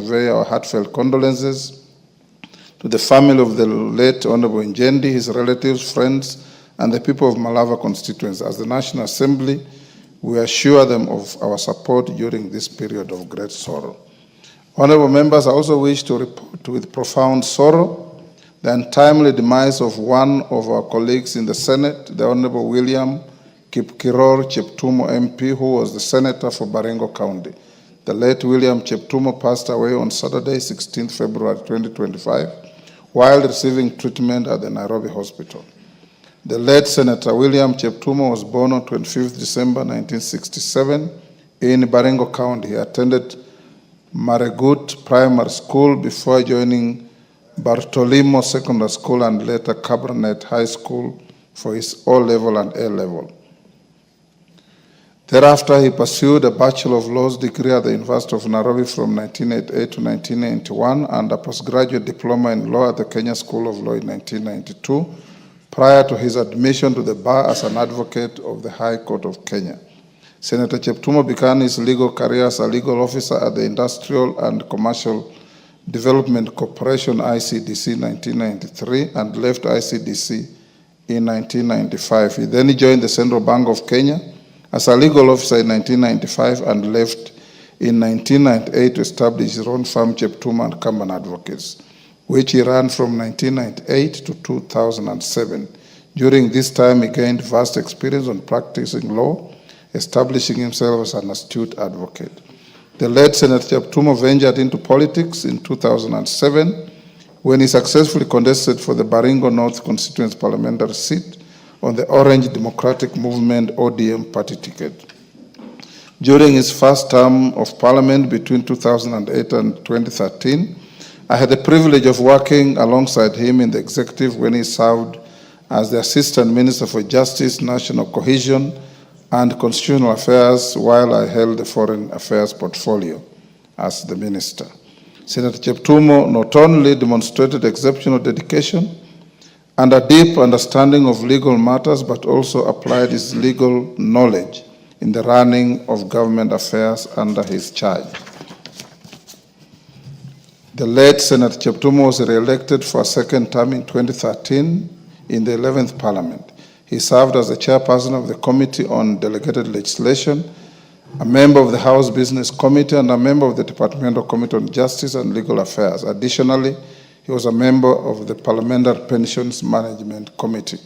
convey our heartfelt condolences to the family of the late Honorable Njendi, his relatives, friends, and the people of Malava constituency. As the National Assembly, we assure them of our support during this period of great sorrow. Honorable members, I also wish to report with profound sorrow the untimely demise of one of our colleagues in the Senate, the Honorable William Kipkiror Cheptumo MP, who was the Senator for Baringo County. The late William Cheptumo passed away on Saturday, 16th February 2025, while receiving treatment at the Nairobi Hospital. The late Senator William Cheptumo was born on 25th December 1967 in Baringo County. He attended Maregut Primary School before joining Bartolimo Secondary School and later Cabernet High School for his O-level and A-level. Thereafter, he pursued a Bachelor of Laws degree at the University of Nairobi from 1988 to 1991 and a postgraduate diploma in law at the Kenya School of Law in 1992, prior to his admission to the bar as an advocate of the High Court of Kenya. Senator Cheptumo began his legal career as a legal officer at the Industrial and Commercial Development Corporation, ICDC, in 1993 and left ICDC in 1995. He then joined the Central Bank of Kenya as a legal officer in 1995 and left in 1998 to establish his own firm, Cheptumo and Kamban Advocates, which he ran from 1998 to 2007. During this time, he gained vast experience on practicing law, establishing himself as an astute advocate. The late Senator Cheptumo ventured into politics in 2007 when he successfully contested for the Baringo North constituency parliamentary seat on the Orange Democratic Movement ODM party ticket. During his first term of parliament between 2008 and 2013, I had the privilege of working alongside him in the executive when he served as the Assistant Minister for Justice, National Cohesion, and Constitutional Affairs while I held the Foreign Affairs portfolio as the Minister. Senator Cheptumo not only demonstrated exceptional dedication and a deep understanding of legal matters, but also applied his legal knowledge in the running of government affairs under his charge. The late Senator Cheptumo was re-elected for a second term in 2013 in the 11th Parliament. He served as the chairperson of the Committee on Delegated Legislation, a member of the House Business Committee, and a member of the Departmental Committee on Justice and Legal Affairs. Additionally, he was a member of the Parliamentary Pensions Management Committee.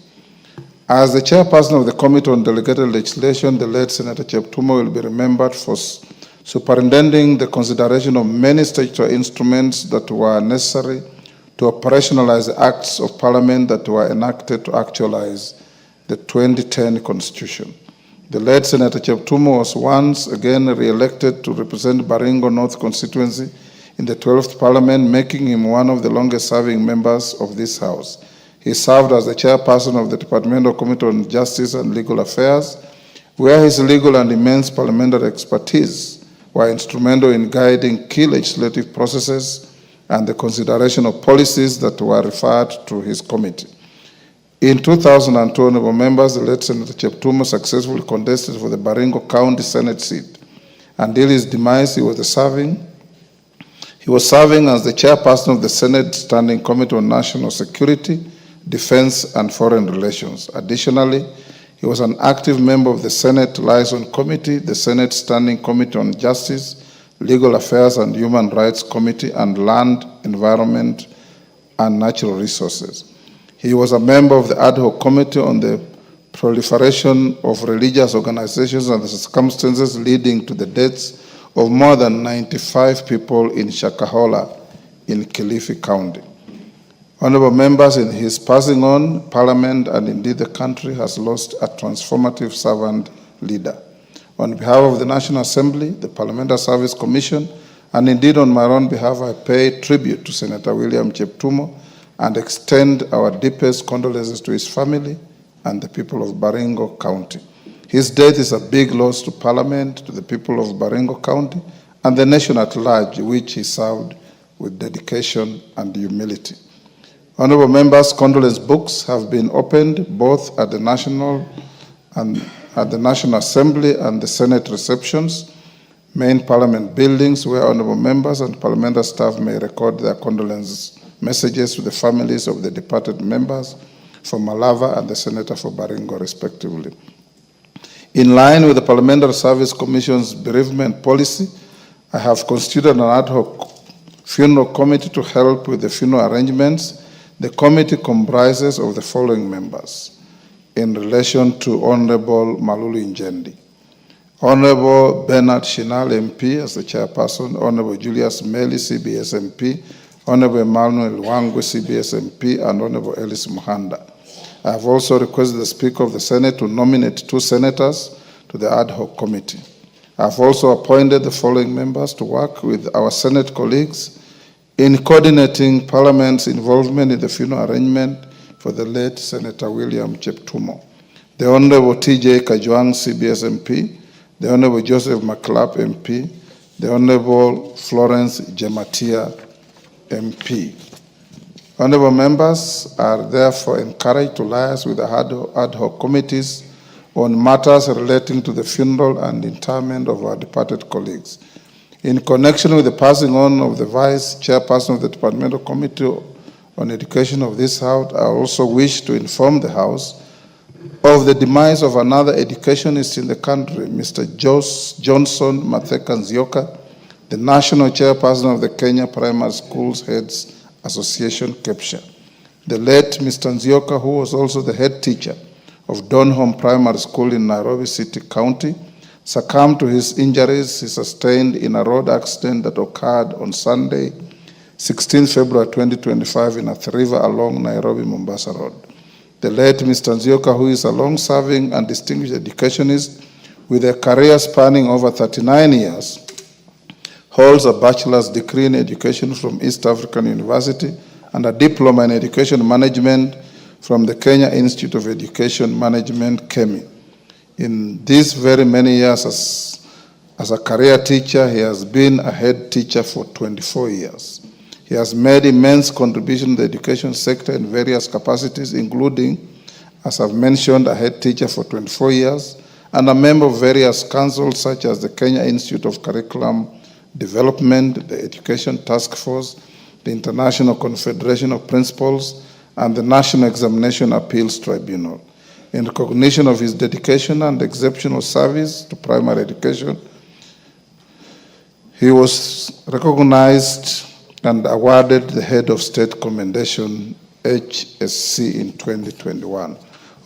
As the chairperson of the Committee on Delegated Legislation, the late Senator Cheptumo will be remembered for superintending the consideration of many statutory instruments that were necessary to operationalize the acts of Parliament that were enacted to actualize the 2010 Constitution. The late Senator Cheptumo was once again re-elected to represent Baringo North constituency in the 12th Parliament, making him one of the longest-serving members of this House. He served as the chairperson of the Departmental Committee on Justice and Legal Affairs, where his legal and immense parliamentary expertise were instrumental in guiding key legislative processes and the consideration of policies that were referred to his committee. In 2002, honorable members, the late Senator Cheptumo successfully contested for the Baringo County Senate seat. Until his demise, he was serving as the chairperson of the Senate Standing Committee on National Security, Defense, and Foreign Relations. Additionally, he was an active member of the Senate Liaison Committee, the Senate Standing Committee on Justice, Legal Affairs and Human Rights Committee, and Land, Environment, and Natural Resources. He was a member of the Ad Hoc Committee on the Proliferation of Religious Organizations and the Circumstances Leading to the Deaths of more than 95 people in Shakahola in Kilifi County. Honorable members, in his passing on, Parliament and indeed the country has lost a transformative servant leader. On behalf of the National Assembly, the Parliamentary Service Commission, and indeed on my own behalf, I pay tribute to Senator William Cheptumo and extend our deepest condolences to his family and the people of Baringo County. His death is a big loss to Parliament, to the people of Baringo County, and the nation at large, which he served with dedication and humility. Honorable members, condolence books have been opened both at the National Assembly and the Senate receptions. main parliament buildings, where honorable members and parliamentary staff may record their condolence messages to the families of the departed members for Malava and the Senator for Baringo, respectively. In line with the Parliamentary Service Commission's bereavement policy, I have constituted an ad hoc funeral committee to help with the funeral arrangements. The committee comprises of the following members in relation to Honorable Malulu Njendi: Honorable Bernard Shinal MP as the chairperson, Honorable Julius Meli, CBS MP, Honorable Emmanuel Wangwe, CBS MP, and Honorable Ellis Muhanda. I have also requested the Speaker of the Senate to nominate 2 senators to the ad hoc committee. I have also appointed the following members to work with our Senate colleagues in coordinating Parliament's involvement in the funeral arrangement for the late Senator William Cheptumo: the Honorable T.J. Kajwang, CBS MP, the Honorable Joseph Maclap, MP, the Honorable Florence Jematia, MP. Honorable members are therefore encouraged to liaise with the ad hoc committees on matters relating to the funeral and interment of our departed colleagues. In connection with the passing on of the Vice Chairperson of the Departmental Committee on Education of this House, I also wish to inform the House of the demise of another educationist in the country, Mr. Johnson Mathekan Zoka, the National Chairperson of the Kenya Primary Schools Heads Association, KEPSHA. The late Mr. Nzioka, who was also the head teacher of Donholm Primary School in Nairobi City County, succumbed to his injuries he sustained in a road accident that occurred on Sunday, 16 February 2025 in Athi River along Nairobi-Mombasa Road. The late Mr. Nzioka, who is a long-serving and distinguished educationist with a career spanning over 39 years, holds a bachelor's degree in education from East African University and a diploma in education management from the Kenya Institute of Education Management, KEMI. In these very many years as a career teacher, he has been a head teacher for 24 years. He has made immense contribution to the education sector in various capacities, including, as I've mentioned, a head teacher for 24 years and a member of various councils such as the Kenya Institute of Curriculum Development, the Education Task Force, the International Confederation of Principals, and the National Examination Appeals Tribunal. In recognition of his dedication and exceptional service to primary education, he was recognized and awarded the Head of State Commendation, HSC, in 2021.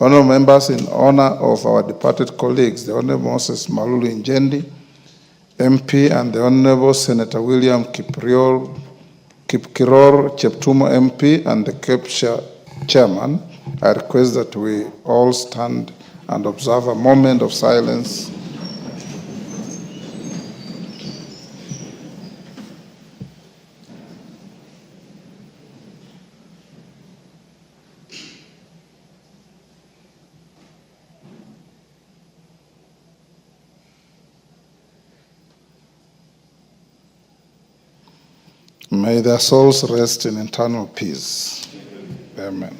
Honorable members, in honor of our departed colleagues, the Honorable Moses Malulu Njendi, MP, and the Honorable Senator William Kipkiror Cheptumo, MP, and the KEPSHA Chairman, I request that we all stand and observe a moment of silence. May their souls rest in eternal peace. Amen.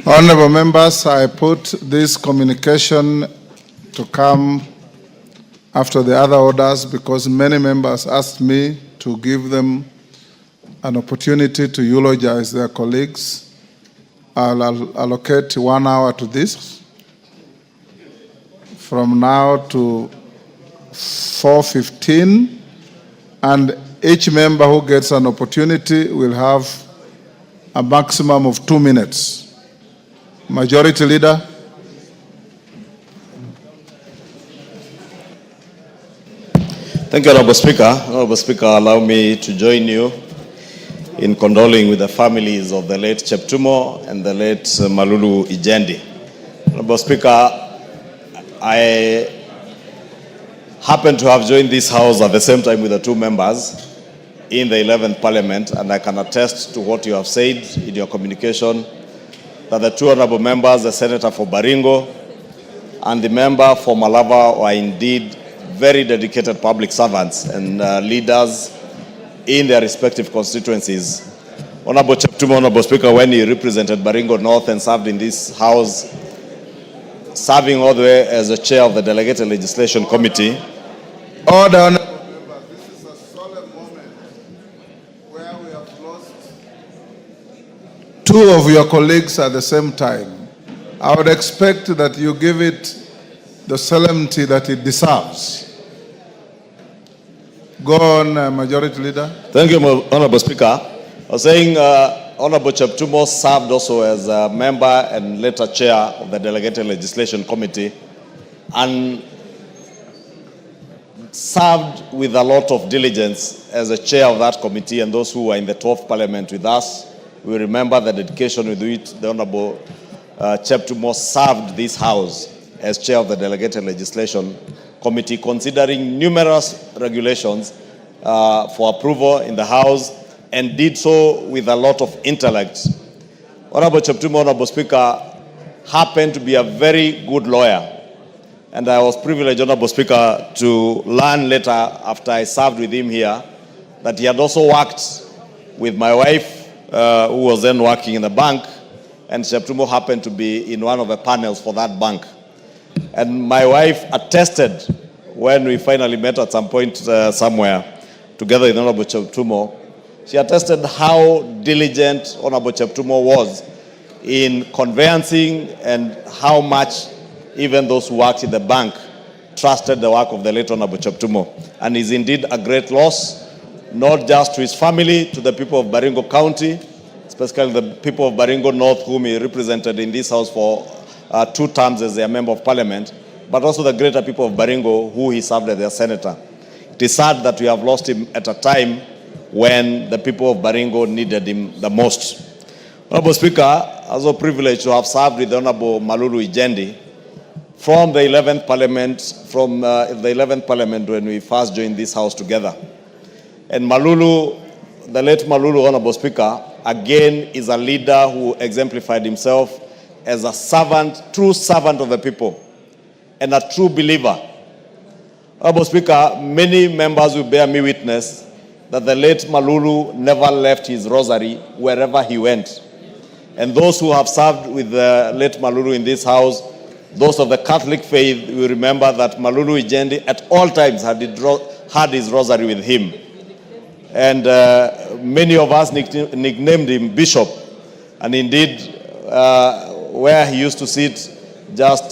Honorable members, I put this communication to come after the other orders because many members asked me to give them an opportunity to eulogize their colleagues. I'll allocate 1 hour to this from now to 4:15, and each member who gets an opportunity will have a maximum of 2 minutes. Majority Leader. Thank you, Honorable Speaker. Honorable Speaker, allow me to join you in condoling with the families of the late Cheptumo and the late Malulu Njendi. Honorable Speaker, I happen to have joined this House at the same time with the 2 members in the 11th Parliament, and I can attest to what you have said in your communication, that the 2 honorable members, the Senator for Baringo and the member for Malava, are indeed very dedicated public servants and leaders in their respective constituencies. Honorable Cheptumo, Honorable Speaker, when he represented Baringo North and served in this House, serving all the way as the chair of the Delegated Legislation Committee. Order, honorable member. This is a solemn moment where we have lost two of your colleagues at the same time. I would expect that you give it the solemnity that it deserves. Go on, Majority Leader. Thank you, Honorable Speaker. I was saying Honorable Cheptumo served also as a member and later chair of the Delegated Legislation Committee and served with a lot of diligence as a chair of that committee, and those who were in the 12th Parliament with us, we remember the dedication with which the Honorable Cheptumo served this House as chair of the Delegated Legislation Committee, considering numerous regulations for approval in the House, and did so with a lot of intellect. Honorable Cheptumo, Honorable Speaker, happened to be a very good lawyer. And I was privileged, Honorable Speaker, to learn later after I served with him here that he had also worked with my wife, who was then working in the bank, and Cheptumo happened to be in one of the panels for that bank. And my wife attested when we finally met at some point somewhere together with Honorable Cheptumo. She attested how diligent Honorable Cheptumo was in conveyancing and how much even those who worked in the bank trusted the work of the late Honorable Cheptumo. And is indeed a great loss, not just to his family, to the people of Baringo County, especially the people of Baringo North, whom he represented in this House for 2 terms as their Member of Parliament, but also the greater people of Baringo, who he served as their senator. It is sad that we have lost him at a time when the people of Baringo needed him the most. Honorable Speaker, I was also privileged to have served with the Honorable Malulu Ijendi from the 11th Parliament, when we first joined this House together. And Malulu, the late Malulu, Honorable Speaker, again is a leader who exemplified himself as a servant, true servant of the people, and a true believer. Honorable Speaker, many members will bear me witness that the late Malulu never left his rosary wherever he went. And those who have served with the late Malulu in this House, those of the Catholic faith, will remember that Malulu Ijendi at all times had his rosary with him. And many of us nicknamed him Bishop. And indeed, where he used to sit, just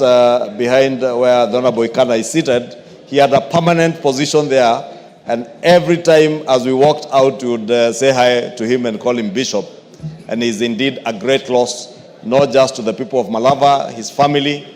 behind where Donna Boykana is seated, he had a permanent position there. And every time as we walked out, we would say hi to him and call him Bishop. And he's indeed a great loss, not just to the people of Malava, his family,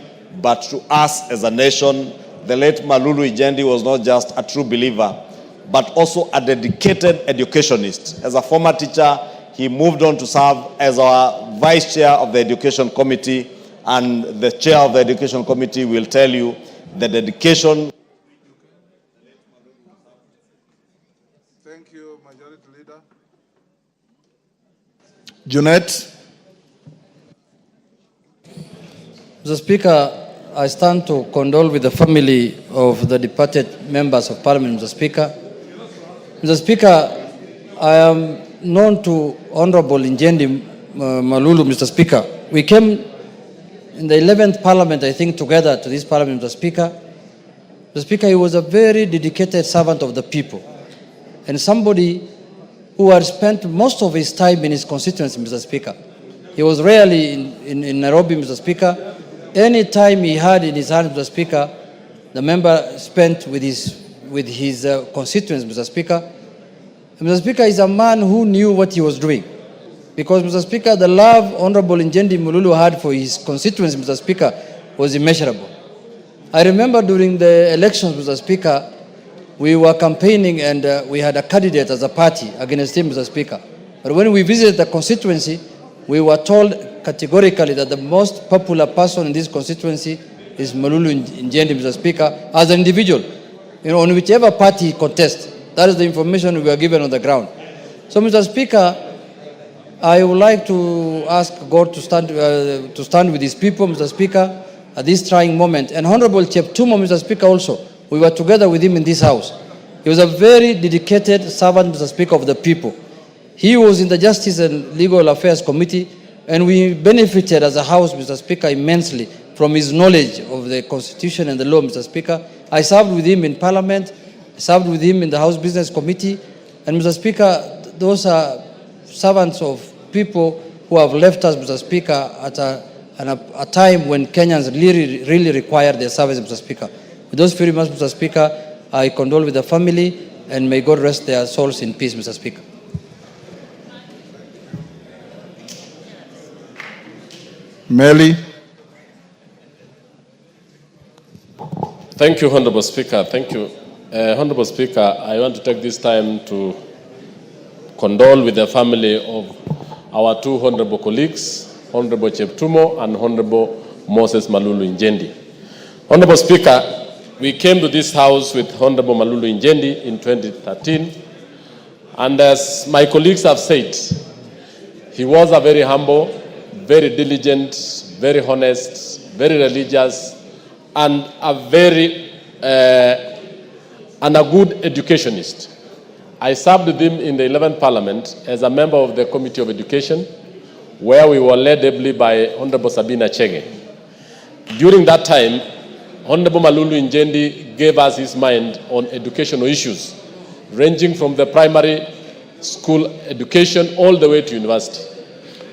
but to us as a nation. The late Malulu Ijendi was not just a true believer, but also a dedicated educationist. As a former teacher, he moved on to serve as our vice chair of the Education Committee, and the chair of the Education Committee will tell you the dedication. Thank you, Majority Leader. Junet. Mr. Speaker, I stand to condole with the family of the departed members of Parliament, Mr. Speaker. Mr. Speaker, I am known to Honorable Ijendi Malulu, Mr. Speaker. We came in the 11th Parliament, I think, together to this Parliament, Mr. Speaker. Mr. Speaker, he was a very dedicated servant of the people and somebody who had spent most of his time in his constituency, Mr. Speaker. He was rarely in Nairobi, Mr. Speaker. Any time he had in his hand, Mr. Speaker, the member spent with his constituents, Mr. Speaker. And Mr. Speaker is a man who knew what he was doing. Because, Mr. Speaker, the love Honorable Ijendi Malulu had for his constituents, Mr. Speaker, was immeasurable. I remember during the elections, Mr. Speaker, we were campaigning and we had a candidate as a party against him, Mr. Speaker. But when we visited the constituency, we were told categorically that the most popular person in this constituency is Malulu Ijendi, Mr. Speaker, as an individual. You know, on whichever party he contests. That is the information we were given on the ground. So, Mr. Speaker, I would like to ask God to stand with his people, Mr. Speaker, at this trying moment. And Honorable Cheptumo, Mr. Speaker, also, we were together with him in this House. He was a very dedicated servant, Mr. Speaker, of the people. He was in the Justice and Legal Affairs Committee, and we benefited as a House, Mr. Speaker, immensely from his knowledge of the Constitution and the law, Mr. Speaker. I served with him in Parliament, I served with him in the House Business Committee, and Mr. Speaker, those are servants of people who have left us, Mr. Speaker, at a time when Kenyans really require their service, Mr. Speaker. With those few remarks, Mr. Speaker, I condole with the family, and may God rest their souls in peace, Mr. Speaker. Meli. Thank you, Honorable Speaker. Thank you. Honorable Speaker, I want to take this time to condole with the family of our two honorable colleagues, Honorable Cheptumo and Honorable Moses Malulu Njendi. Honorable Speaker, we came to this house with Honorable Malulu Njendi in 2013, and as my colleagues have said, he was a very humble, very diligent, very honest, very religious, and a good educationist. I served with him in the 11th Parliament as a member of the Committee of Education, where we were led ably by Honorable Sabina Chege. During that time, Honorable Malulu Njendi gave us his mind on educational issues, ranging from the primary school education all the way to university.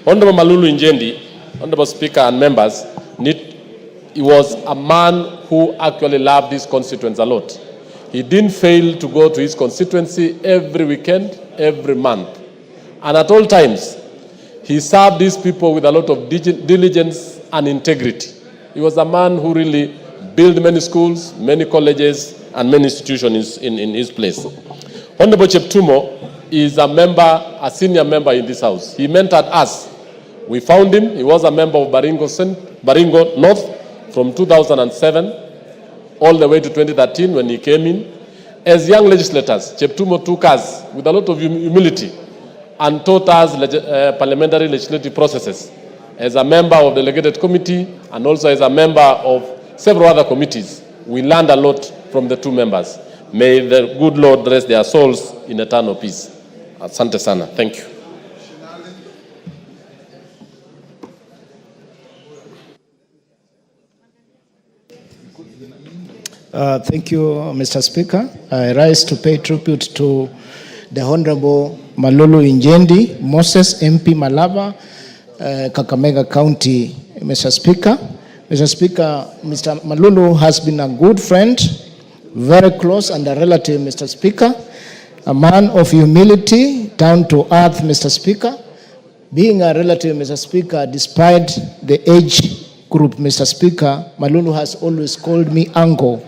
Honorable Malulu Njendi, Honorable Speaker and members, he was a man who actually loved his constituents a lot. He didn't fail to go to his constituency every weekend, every month. And at all times, he served these people with a lot of diligence and integrity. He was a man who really built many schools, many colleges, and many institutions in his place. Honorable Cheptumo is a senior member in this house. He mentored us. We found him. He was a member of Baringo North from 2007 all the way to 2013 when he came in. As young legislators, Cheptumo took us with a lot of humility and taught us parliamentary legislative processes. As a member of the delegated committee and also as a member of several other committees, we learned a lot from the two members. May the good Lord rest their souls in eternal peace. Asante sana. Thank you. Thank you, Mr. Speaker. I rise to pay tribute to the Honorable Malulu Njendi, Moses MP Malava, Kakamega County, Mr. Speaker. Mr. Speaker, Mr. Malulu has been a good friend, very close and a relative, Mr. Speaker, a man of humility, down to earth, Mr. Speaker. Being a relative, Mr. Speaker, despite the age group, Mr. Speaker, Malulu has always called me uncle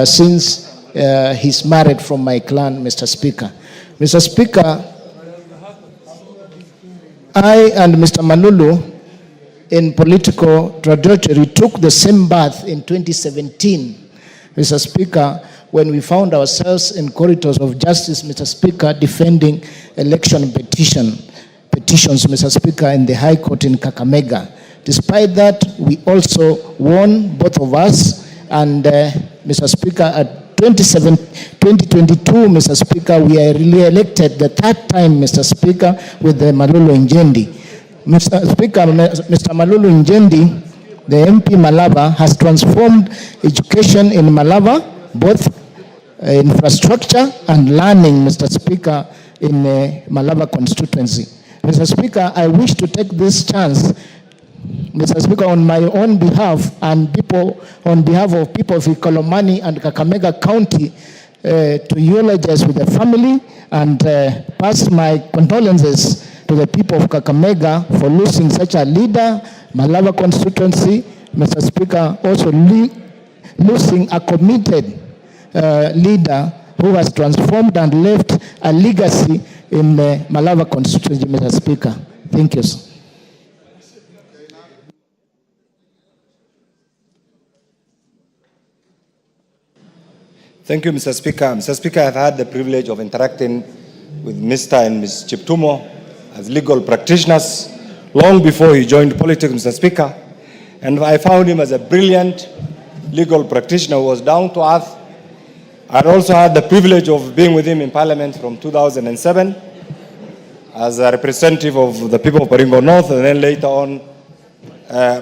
since he's married from my clan, Mr. Speaker. Mr. Speaker, I and Mr. Malulu in political trajectory took the same path in 2017, Mr. Speaker, when we found ourselves in corridors of justice, Mr. Speaker, defending election petitions, Mr. Speaker, in the High Court in Kakamega. Despite that, we also won, both of us, and Mr. Speaker, at 2022, Mr. Speaker, we are re-elected the third time, Mr. Speaker, with the Malulu Njendi. Mr. Speaker, Mr. Malulu Njendi, the MP Malava, has transformed education in Malava, both infrastructure and learning, Mr. Speaker, in Malava constituency. Mr. Speaker, I wish to take this chance, Mr. Speaker, on my own behalf and on behalf of people of Ikolomani and Kakamega County, to eulogize with the family and pass my condolences to the people of Kakamega for losing such a leader, Malava constituency, Mr. Speaker, also losing a committed leader who has transformed and left a legacy in the Malava constituency, Mr. Speaker. Thank you, sir. Thank you, Mr. Speaker. Mr. Speaker, I've had the privilege of interacting with Mr. and Ms. Cheptumo as legal practitioners long before he joined politics, Mr. Speaker. And I found him as a brilliant legal practitioner who was down to earth. I also had the privilege of being with him in Parliament from 2007 as a representative of the people of Baringo North, and then later on,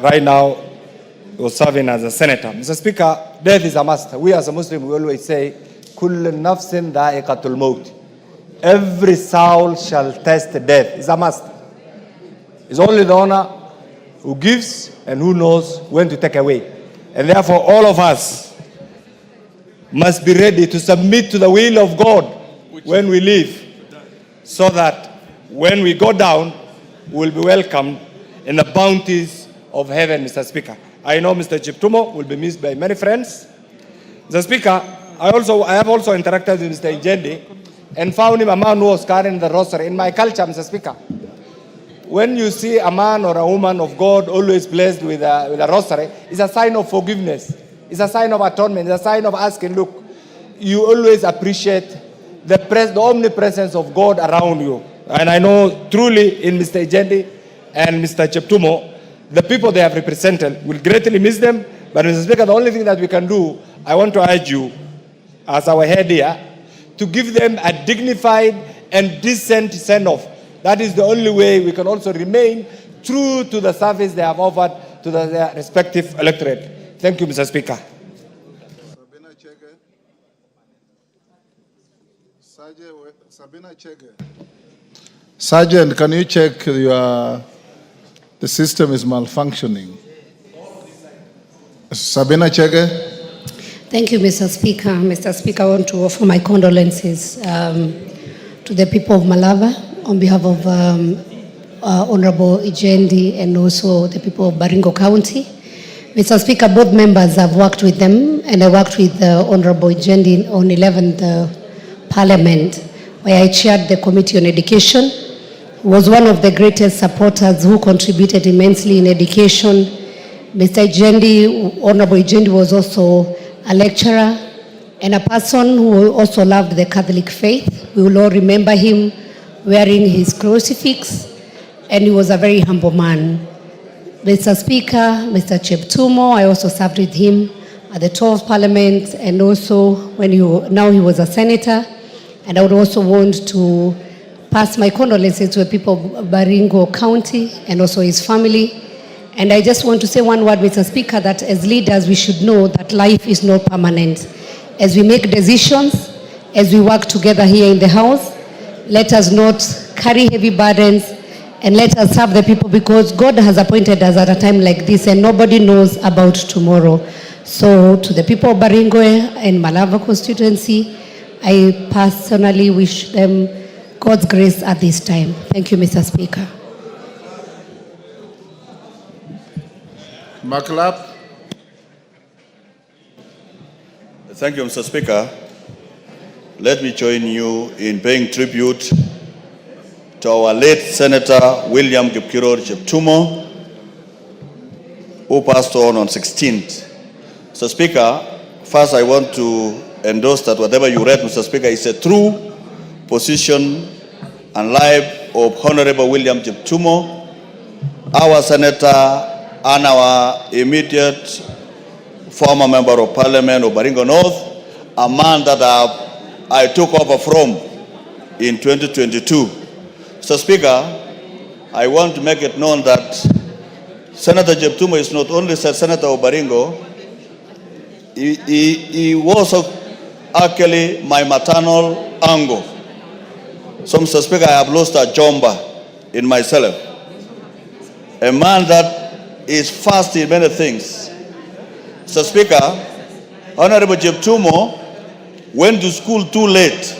right now, He was serving as a senator. Mr. Speaker, death is a must. We as a Muslim, we always say, كل نفس ذائقة الموت. Every soul shall test death. It's a must. It's only the owner who gives and who knows when to take away. And therefore, all of us must be ready to submit to the will of God when we live, so that when we go down, we'll be welcomed in the bounties of heaven, Mr. Speaker. I know Mr. Chiptumo will be missed by many friends. Mr. Speaker, I have also interacted with Mr. Ijendi and found him a man who was carrying the rosary. In my culture, Mr. Speaker, when you see a man or a woman of God always blessed with a rosary, it's a sign of forgiveness. It's a sign of atonement. It's a sign of asking, look, you always appreciate the omnipresence of God around you. And I know truly in Mr. Ijendi and Mr. Cheptumo, the people they have represented, will greatly miss them. But Mr. Speaker, the only thing that we can do, I want to urge you, as our head here, to give them a dignified and decent send-off. That is the only way we can also remain true to the service they have offered to their respective electorate. Thank you, Mr. Speaker. Sabina Chege. Sergeant, can you check the system is malfunctioning? Sabina Chege. Thank you, Mr. Speaker. Mr. Speaker, I want to offer my condolences to the people of Malava on behalf of Honorable Ijendi and also the people of Baringo County. Mr. Speaker, both members have worked with them, and I worked with Honorable Ijendi on 11th Parliament, where I chaired the Committee on Education. He was one of the greatest supporters who contributed immensely in education. Mr. Ijendi, Honorable Ijendi, was also a lecturer and a person who also loved the Catholic faith. We will all remember him wearing his crucifix, and he was a very humble man. Mr. Speaker, Mr. Cheptumo, I also served with him at the 12th Parliament, and also when now he was a senator. And I would also want to pass my condolences to the people of Baringo County and also his family. And I just want to say one word, Mr. Speaker, that as leaders we should know that life is not permanent. As we make decisions, as we work together here in the House, let us not carry heavy burdens, and let us serve the people, because God has appointed us at a time like this and nobody knows about tomorrow. So to the people of Baringo and Malava constituency, I personally wish them God's grace at this time. Thank you, Mr. Speaker. Maklap. Thank you, Mr. Speaker. Let me join you in paying tribute to our late Senator William Kipkiror Cheptumo, who passed on 16th. Mr. Speaker, first I want to endorse that whatever you read, Mr. Speaker, is a true position and life of Honorable William Cheptumo, our Senator and our immediate former Member of Parliament of Baringo North, a man that I took over from in 2022. Mr. Speaker, I want to make it known that Senator Cheptumo is not only Senator of Baringo, he was actually my maternal uncle. So, Mr. Speaker, I have lost a jomba in myself. A man that is fast in many things. Mr. Speaker, Honorable Cheptumo went to school too late.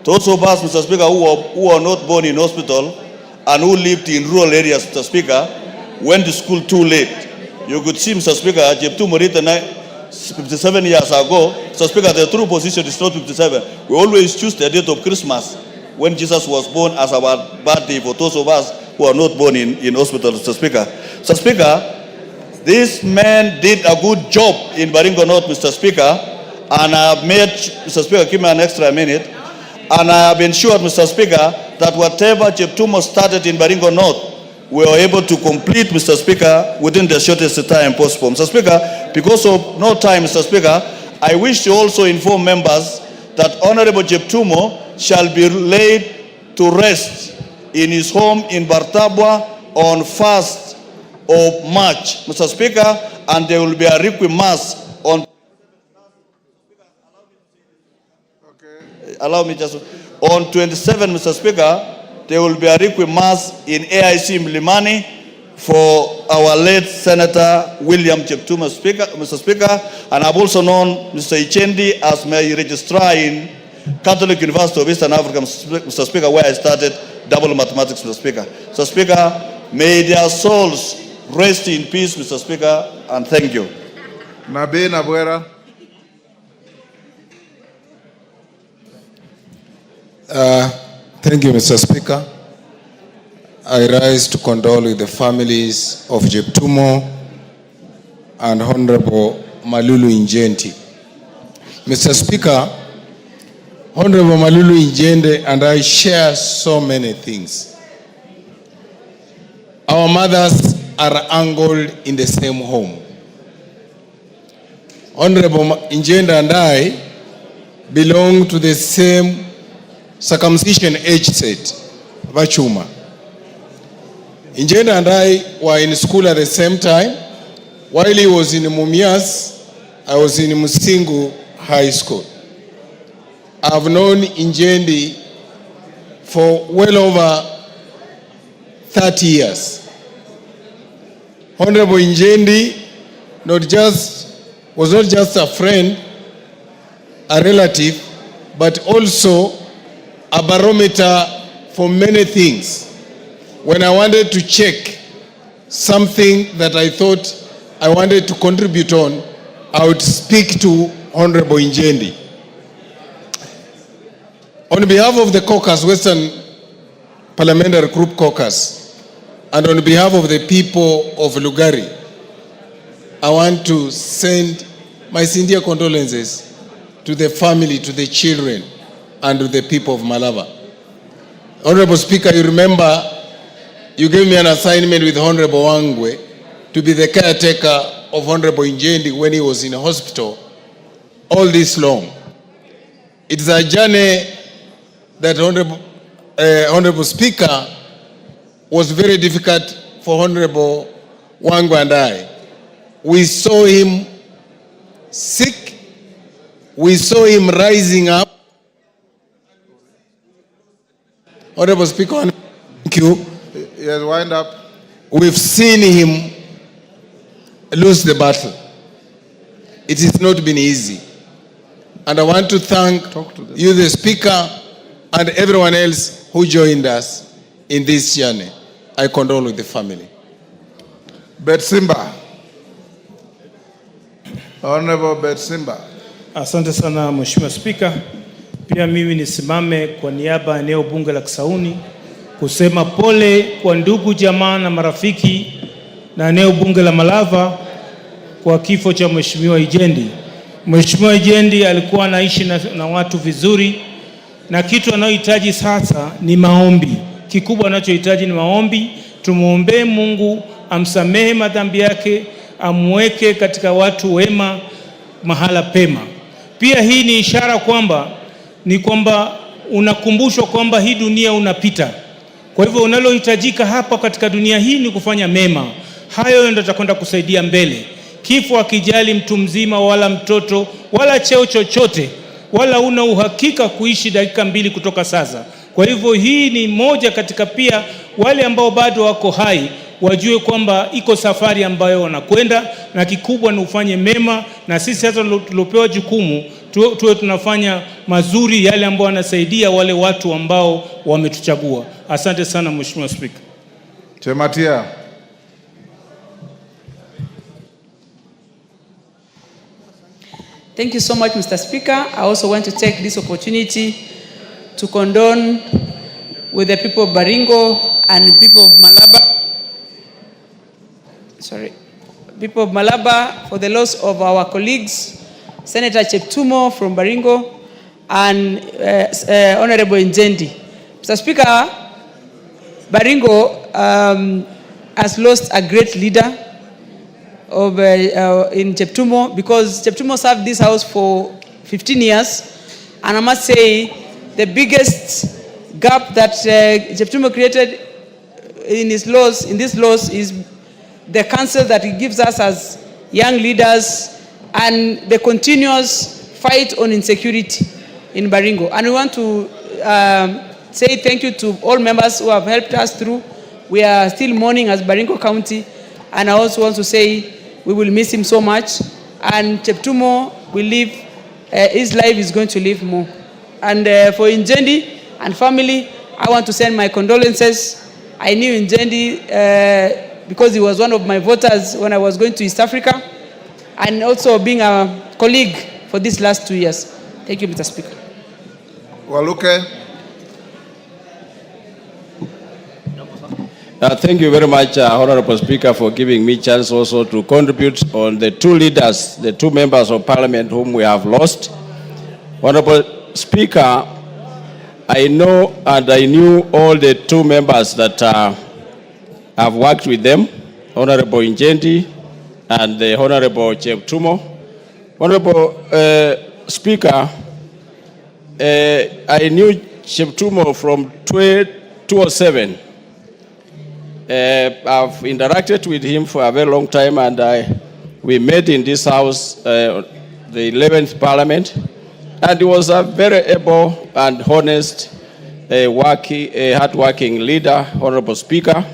Those of us, Mr. Speaker, who are not born in hospital and who lived in rural areas, Mr. Speaker, went to school too late. You could see, Mr. Speaker, Cheptumo written 57 years ago. Mr. Speaker, the true position is not 57. We always choose the date of Christmas when Jesus was born as our birthday for those of us who are not born in hospital, Mr. Speaker. Mr. Speaker, this man did a good job in Baringo North, Mr. Speaker, and I have made, Mr. Speaker, give me an extra minute, and I have ensured, Mr. Speaker, that whatever Cheptumo started in Baringo North, we were able to complete, Mr. Speaker, within the shortest time possible. Mr. Speaker, because of no time, Mr. Speaker, I wish to also inform members that Honorable Cheptumo shall be laid to rest in his home in Bartabwa on 1st of March. Mr. Speaker, and there will be a requiem mass on. Allow me just on 27, Mr. Speaker. There will be a requiem mass in AIC Mlimani for our late Senator William Cheptumo, Mr. Speaker, and I've also known Mr. Ichendi as my registrar in Catholic University of Eastern Africa, Mr. Speaker, where I started double mathematics, Mr. Speaker. Mr. Speaker, may their souls rest in peace, Mr. Speaker, and thank you. Nabe Nabwera. Thank you, Mr. Speaker. I rise to condole with the families of Cheptumo and Honorable Malulu Injenti. Mr. Speaker, Honorable Malulu Injenti and I share so many things. Our mothers are angled in the same home. Honorable Injenti and I belong to the same circumcision age set, Vachuma. Injenti and I were in school at the same time. While he was in Mumias, I was in Musingu High School. I've known Injenti for well over 30 years. Honorable Injenti was not just a friend, a relative, but also a barometer for many things. When I wanted to check something that I thought I wanted to contribute on, I would speak to Honorable Injenti. On behalf of the caucus, Western Parliamentary Group Caucus, and on behalf of the people of Lugari, I want to send my sincere condolences to the family, to the children, and to the people of Malava. Honorable Speaker, you remember you gave me an assignment with Honorable Wangwe to be the caretaker of Honorable Injenti when he was in hospital all this long. It's a journey that Honorable Speaker was very difficult for Honorable Wangwe and I. We saw him sick. We saw him rising up. Honorable Speaker, thank you. Yes, wind up. We've seen him lose the battle. It has not been easy. And I want to thank you, the Speaker, and everyone else who joined us in this journey. I condole with the family. Betsimba. Honorable Betsimba. Asante sana Mheshimiwa Spika. Pia mimi nisimame kwa niaba ya eneo bunge la Kisauni kusema pole kwa ndugu jamaa na marafiki na eneo bunge la Malava kwa kifo cha Mheshimiwa Injenti. Mheshimiwa Injenti alikuwa anaishi na watu vizuri, na kitu anayohitaji sasa ni maombi. Kikubwa anachohitaji ni maombi. Tumuombe Mungu amsamehe madhambi yake, amweke katika watu wema mahala pema. Pia hii ni ishara kwamba unakumbushwa kwamba hii dunia unapita. Kwa hivyo unalohitajika hapa katika dunia hii ni kufanya mema. Hayo ndio yatakwenda kusaidia mbele. Kifo akijali mtu mzima wala mtoto wala cheo chochote, wala una uhakika kuishi dakika 2 kutoka sasa. Kwa hivyo hii ni moja katika, pia wale ambao bado wako hai wajue kwamba iko safari ambayo wanakwenda, na kikubwa ni ufanye mema, na sisi sasa tulopewa jukumu tuwe tunafanya mazuri yale ambao wanasaidia wale watu ambao wametuchagua. Asante sana Mheshimiwa Speaker. Chematia. Thank you so much, Mr. Speaker. I also want to take this opportunity to condone with the people of Baringo and people of people of Malaba for the loss of our colleagues, Senator Cheptumo from Baringo and Honorable Injenti. Mr. Speaker, Baringo has lost a great leader in Cheptumo, because Cheptumo served this house for 15 years, and I must say the biggest gap that Cheptumo created in this loss is the counsel that he gives us as young leaders, and the continuous fight on insecurity in Baringo. And we want to say thank you to all members who have helped us through. We are still mourning as Baringo County, and I also want to say we will miss him so much. And Cheptumo will live, his life is going to live more. And for Injendi and family, I want to send my condolences. I knew Injendi because he was one of my voters when I was going to East Africa, and also being a colleague for these last 2 years. Thank you, Mr. Speaker. Waluke. Thank you very much, Honorable Speaker, for giving me chance also to contribute on the two leaders, the two members of Parliament whom we have lost. Honorable Speaker, I know and I knew all the two members that have worked with them, Honorable Injendi and the Honorable Cheptumo. Honorable Speaker, I knew Cheptumo from 2007. I've interacted with him for a very long time, and we met in this house, the 11th Parliament, and he was a very able and honest, hard-working leader, Honorable Speaker.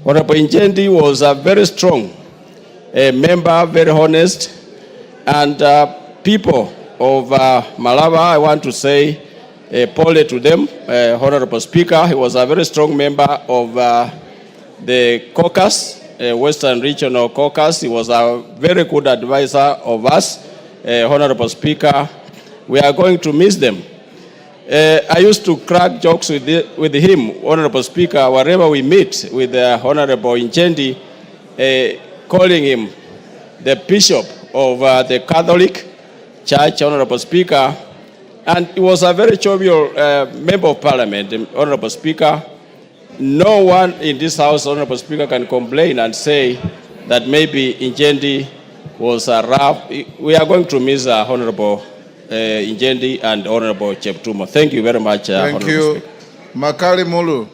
Honorable Injendi was a very strong member, very honest, and people of Malava, I want to say pole to them, Honorable Speaker. He was a very strong member of the caucus, Western Regional Caucus. He was a very good advisor of us, Honorable Speaker. We are going to miss them. I used to crack jokes with him, Honorable Speaker, wherever we meet with Honorable Injendi, calling him the Bishop of the Catholic Church, Honorable Speaker. And he was a very jovial member of Parliament, Honorable Speaker. No one in this House, Honorable Speaker, can complain and say that maybe Injendi was a rough. We are going to miss Honorable Injendi and Honorable Cheptumo. Thank you very much, Thank Honorable you. Speaker. Makali Mulu.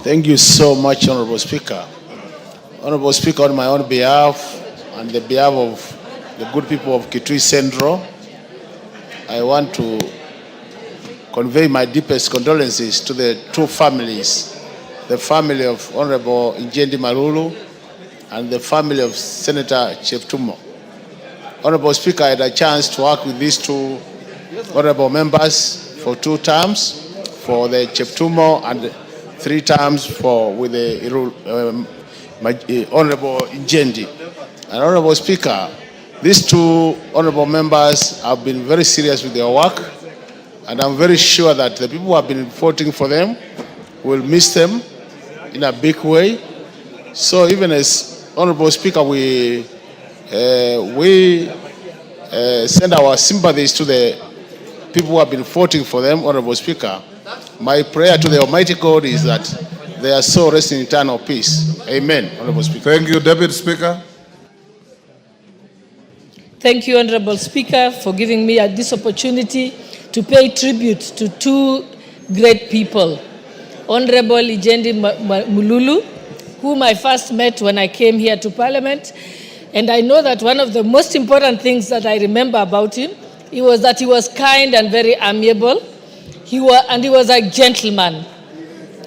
Thank you so much, Honorable Speaker. Honorable Speaker, on my own behalf and the behalf of the good people of Kitui Central, I want to convey my deepest condolences to the two families, the family of Honorable Injendi Malulu and the family of Senator Cheptumo. Honorable Speaker, I had a chance to work with these two honorable members for 2 terms, for the Cheptumo, and 3 terms with the Honorable Injendi. And Honorable Speaker, these two honorable members have been very serious with their work, and I'm very sure that the people who have been voting for them will miss them in a big way. So even as Honorable Speaker, we send our sympathies to the people who have been voting for them, Honorable Speaker. My prayer to the Almighty God is that their soul rest in eternal peace. Amen, Honorable Speaker. Thank you, Deputy Speaker. Thank you, Honorable Speaker, for giving me this opportunity to pay tribute to 2 great people. Honorable Injendi Malulu, whom I first met when I came here to Parliament. And I know that one of the most important things that I remember about him, was that he was kind and very amiable. He was a gentleman.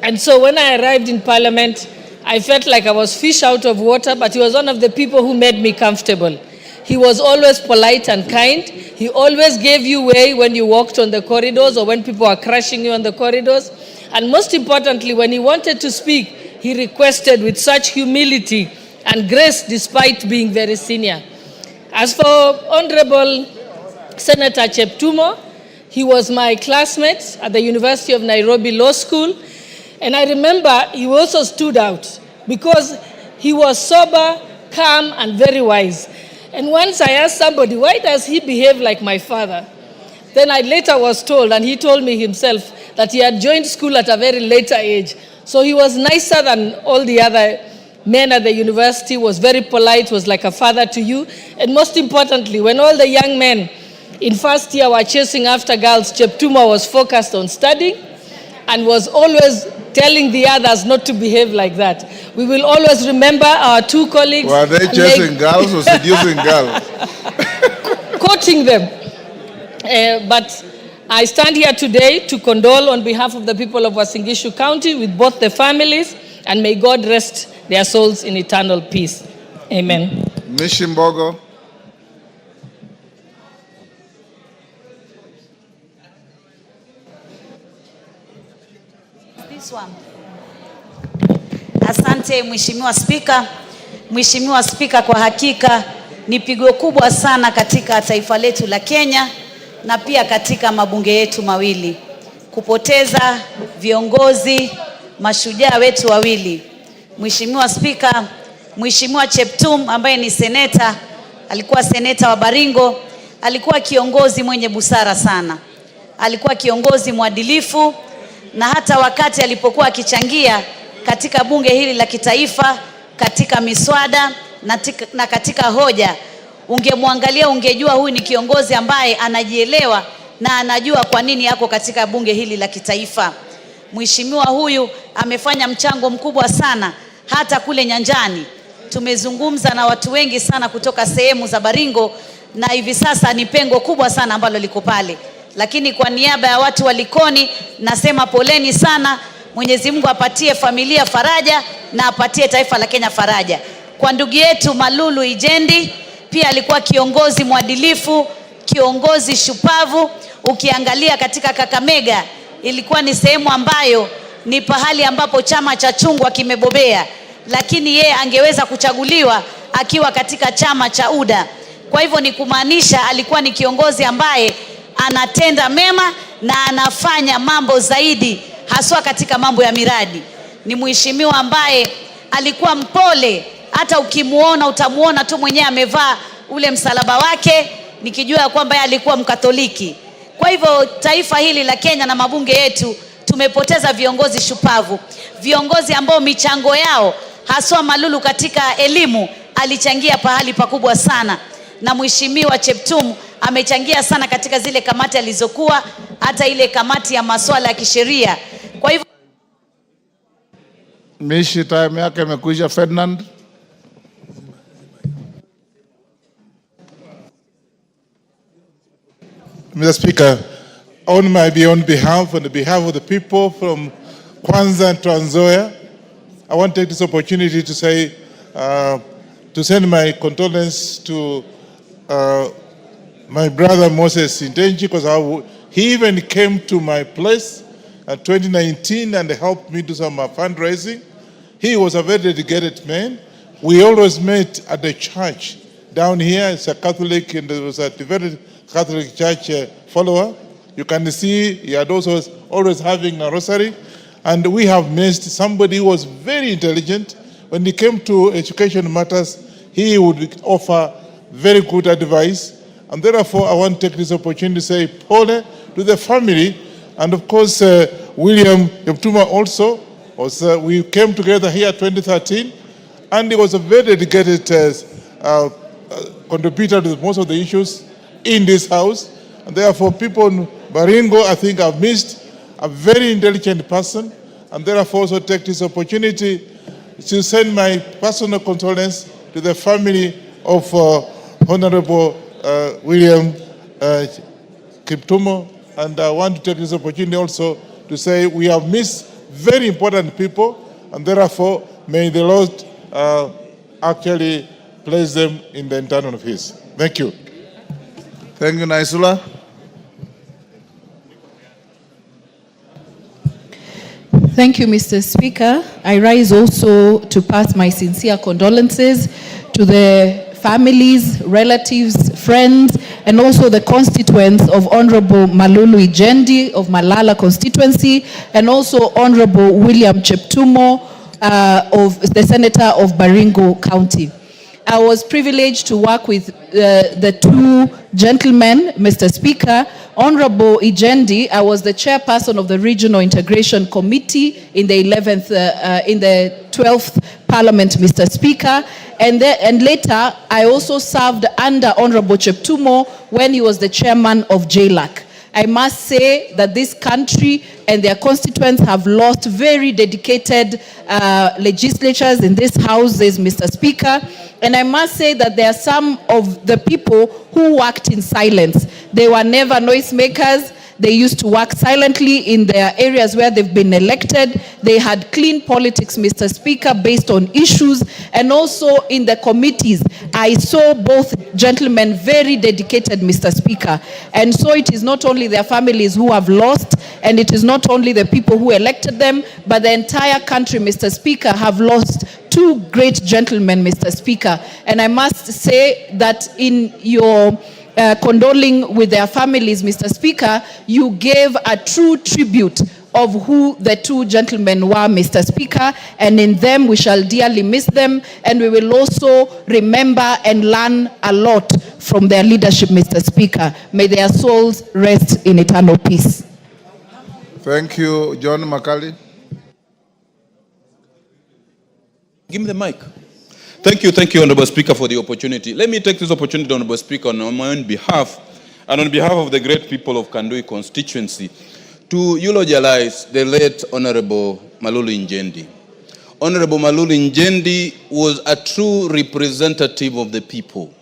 And so when I arrived in Parliament, I felt like I was fish out of water, but he was one of the people who made me comfortable. He was always polite and kind. He always gave you way when you walked on the corridors or when people were crushing you on the corridors. And most importantly, when he wanted to speak, he requested with such humility and grace despite being very senior. As for Honorable Senator Cheptumo, he was my classmate at the University of Nairobi Law School. And I remember he also stood out because he was sober, calm, and very wise. And once I asked somebody, why does he behave like my father? Then I later was told, and he told me himself, that he had joined school at a very later age. So he was nicer than all the other men at the university, was very polite, was like a father to you. And most importantly, when all the young men in first year were chasing after girls, Cheptumo was focused on studying and was always telling the others not to behave like that. We will always remember our two colleagues. Were they chasing girls or seducing girls? Quoting them. But I stand here today to condole on behalf of the people of Uasin Gishu County with both the families, and may God rest their souls in eternal peace. Amen. Mishimbogo. This one. Asante Mheshimiwa Spika. Mheshimiwa Spika, kwa hakika ni pigo kubwa sana katika taifa letu la Kenya na pia katika mabunge yetu mawili. Kupoteza viongozi mashujaa wetu wawili. Mheshimiwa Spika, Mheshimiwa Cheptum ambaye ni seneta, alikuwa seneta wa Baringo, alikuwa kiongozi mwenye busara sana. Alikuwa kiongozi mwadilifu, na hata wakati alipokuwa akichangia katika bunge hili la kitaifa, katika miswada na katika hoja, ungemwangalia ungejua huyu ni kiongozi ambaye anajielewa na anajua kwa nini yako katika bunge hili la kitaifa. Mheshimiwa huyu amefanya mchango mkubwa sana hata kule nyanjani. Tumezungumza na watu wengi sana kutoka sehemu za Baringo, na hivi sasa ni pengo kubwa sana ambalo liko pale. Lakini kwa niaba ya watu wa Likoni nasema poleni sana. Mwenyezi Mungu apatie familia faraja na apatie taifa la Kenya faraja. Kwa ndugu yetu Malulu Ijendi, pia alikuwa kiongozi mwadilifu, kiongozi shupavu. Ukiangalia katika Kakamega, ilikuwa ni sehemu ambayo ni pahali ambapo chama cha chungwa kimebobea, lakini yeye angeweza kuchaguliwa akiwa katika chama cha UDA. Kwa hivyo ni kumaanisha alikuwa ni kiongozi ambaye anatenda mema na anafanya mambo zaidi, haswa katika mambo ya miradi. Ni mheshimiwa ambaye alikuwa mpole, hata ukimuona utamuona tu mwenyewe amevaa ule msalaba wake, nikijua kwamba yeye alikuwa Mkatoliki. Kwa hivyo taifa hili la Kenya na mabunge yetu tumepoteza viongozi shupavu, viongozi ambao michango yao, haswa Malulu katika elimu alichangia pahali pakubwa sana, na mheshimiwa Cheptum amechangia sana katika zile kamati alizokuwa, hata ile kamati ya masuala ya kisheria. Kwa hivyo Mishi, time yake imekwisha. Ferdinand. Mr. Speaker, on behalf of the people from Kwanza and Trans Nzoia, I want to take this opportunity to say, to send my condolences to my brother Moses Intenji, because he even came to my place in 2019 and helped me do some fundraising. He was a very dedicated man. We always met at the church down here. It's a Catholic, and there was a devoted Catholic church follower. You can see he had also always having a rosary. And we have missed somebody who was very intelligent. When it came to education matters, he would offer very good advice. And therefore, I want to take this opportunity to say pole to the family. And of course, William Yeptuma also. We came together here in 2013. And he was a very dedicated contributor to most of the issues in this house. And therefore, people in Baringo, I think, have missed a very intelligent person. And therefore, also take this opportunity to send my personal condolence to the family of Honorable William Kiptumo. And I want to take this opportunity also to say we have missed very important people, and therefore may the Lord actually place them in the eternal of His. Thank you. Thank you, Naisula. Thank you, Mr. Speaker. I rise also to pass my sincere condolences to the families, relatives, friends, and also the constituents of Honorable Malulu Ijendi of Malala constituency, and also Honorable William Cheptumo of the Senator of Baringo County. I was privileged to work with the two gentlemen, Mr. Speaker. Honorable Ijendi, I was the chairperson of the Regional Integration Committee in the 12th Parliament, Mr. Speaker. And later, I also served under Honorable Cheptumo when he was the chairman of JLAC. I must say that this country and their constituents have lost very dedicated legislatures in this house, Mr. Speaker. And I must say that there are some of the people who worked in silence. They were never noisemakers. They used to work silently in their areas where they've been elected. They had clean politics, Mr. Speaker, based on issues. And also in the committees, I saw both gentlemen very dedicated, Mr. Speaker. And so it is not only their families who have lost, and it is not only the people who elected them, but the entire country, Mr. Speaker, have lost two great gentlemen, Mr. Speaker. And I must say that in your condoling with their families, Mr. Speaker, you gave a true tribute of who the two gentlemen were, Mr. Speaker, and in them we shall dearly miss them, and we will also remember and learn a lot from their leadership, Mr. Speaker. May their souls rest in eternal peace. Thank you. John Makali. Give me the mic. Thank you, Honorable Speaker, for the opportunity. Let me take this opportunity, Honorable Speaker, on my own behalf and on behalf of the great people of Kandui constituency to eulogize the late Honorable Malulu Njendi. Honorable Malulu Njendi was a true representative of the people.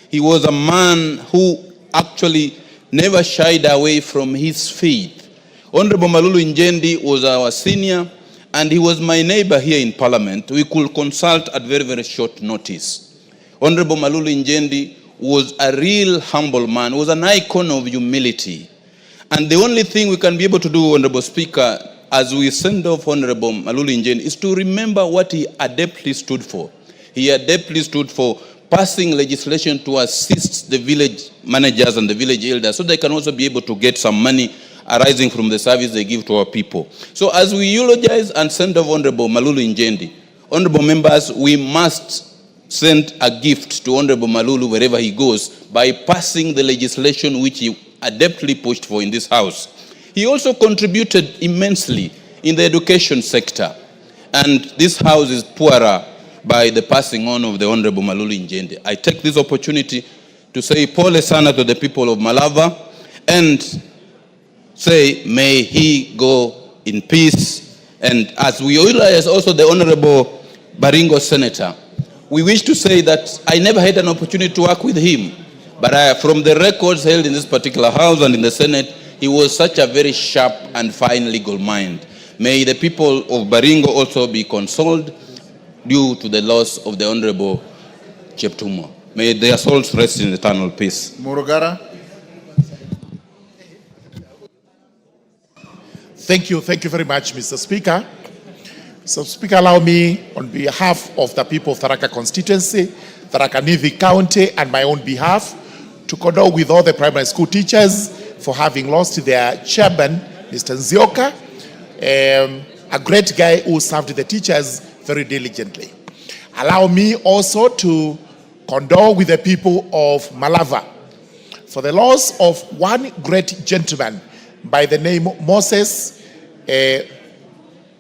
He was a man who actually never shied away from his faith. Honorable Malulu Njendi was our senior, and he was my neighbor here in Parliament. We could consult at very, very short notice. Honorable Malulu Njendi was a real humble man, was an icon of humility. And the only thing we can be able to do, Honorable Speaker, as we send off Honorable Malulu Njendi, is to remember what he adeptly stood for. He adeptly stood for passing legislation to assist the village managers and the village elders so they can also be able to get some money arising from the service they give to our people. So as we eulogize and send off Honorable Malulu Njendi, honorable members, we must send a gift to Honorable Malulu wherever he goes by passing the legislation which he adeptly pushed for in this house. He also contributed immensely in the education sector, and this house is poorer by the passing on of the Honorable Malulu Njendi. I take this opportunity to say pole sana to the people of Malava and say, may he go in peace. And as we eulogize also the Honorable Baringo Senator, we wish to say that I never had an opportunity to work with him, but from the records held in this particular house and in the Senate, he was such a very sharp and fine legal mind. May the people of Baringo also be consoled due to the loss of the Honorable Cheptumo. May their souls rest in eternal peace. Murugara. Thank you very much, Mr. Speaker. So, Speaker, allow me, on behalf of the people of Tharaka constituency, Tharaka Nithi County, and my own behalf, to condole with all the primary school teachers for having lost their chairman, Mr. Zoka, a great guy who served the teachers very diligently. Allow me also to condole with the people of Malava for the loss of one great gentleman by the name Moses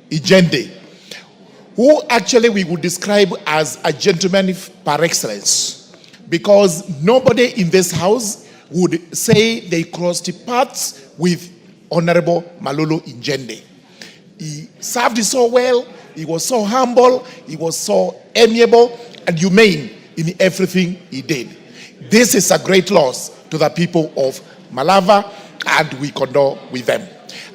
Ijende, who actually we would describe as a gentleman par excellence, because nobody in this house would say they crossed paths with Honorable Malulu Njendi. He served so well, he was so humble, he was so amiable and humane in everything he did. This is a great loss to the people of Malava, and we condole with them.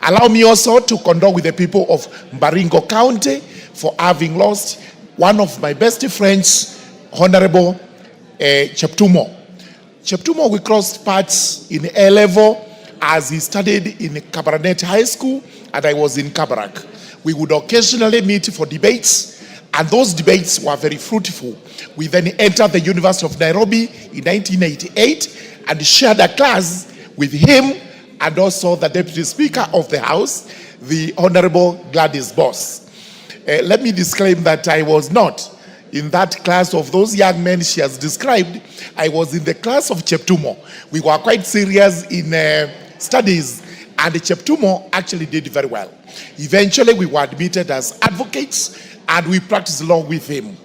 Allow me also to condole with the people of Baringo County for having lost one of my best friends, Honorable Cheptumo. Cheptumo, we crossed paths in A level as he studied in Kabarnet High School, and I was in Kabarak. We would occasionally meet for debates, and those debates were very fruitful. We then entered the University of Nairobi in 1988 and shared a class with him and also the Deputy Speaker of the House, the Honorable Gladys Boss. Let me disclaim that I was not in that class of those young men she has described. I was in the class of Cheptumo. We were quite serious in studies, and Cheptumo actually did very well. Eventually, we were admitted as advocates, and we practiced along with him.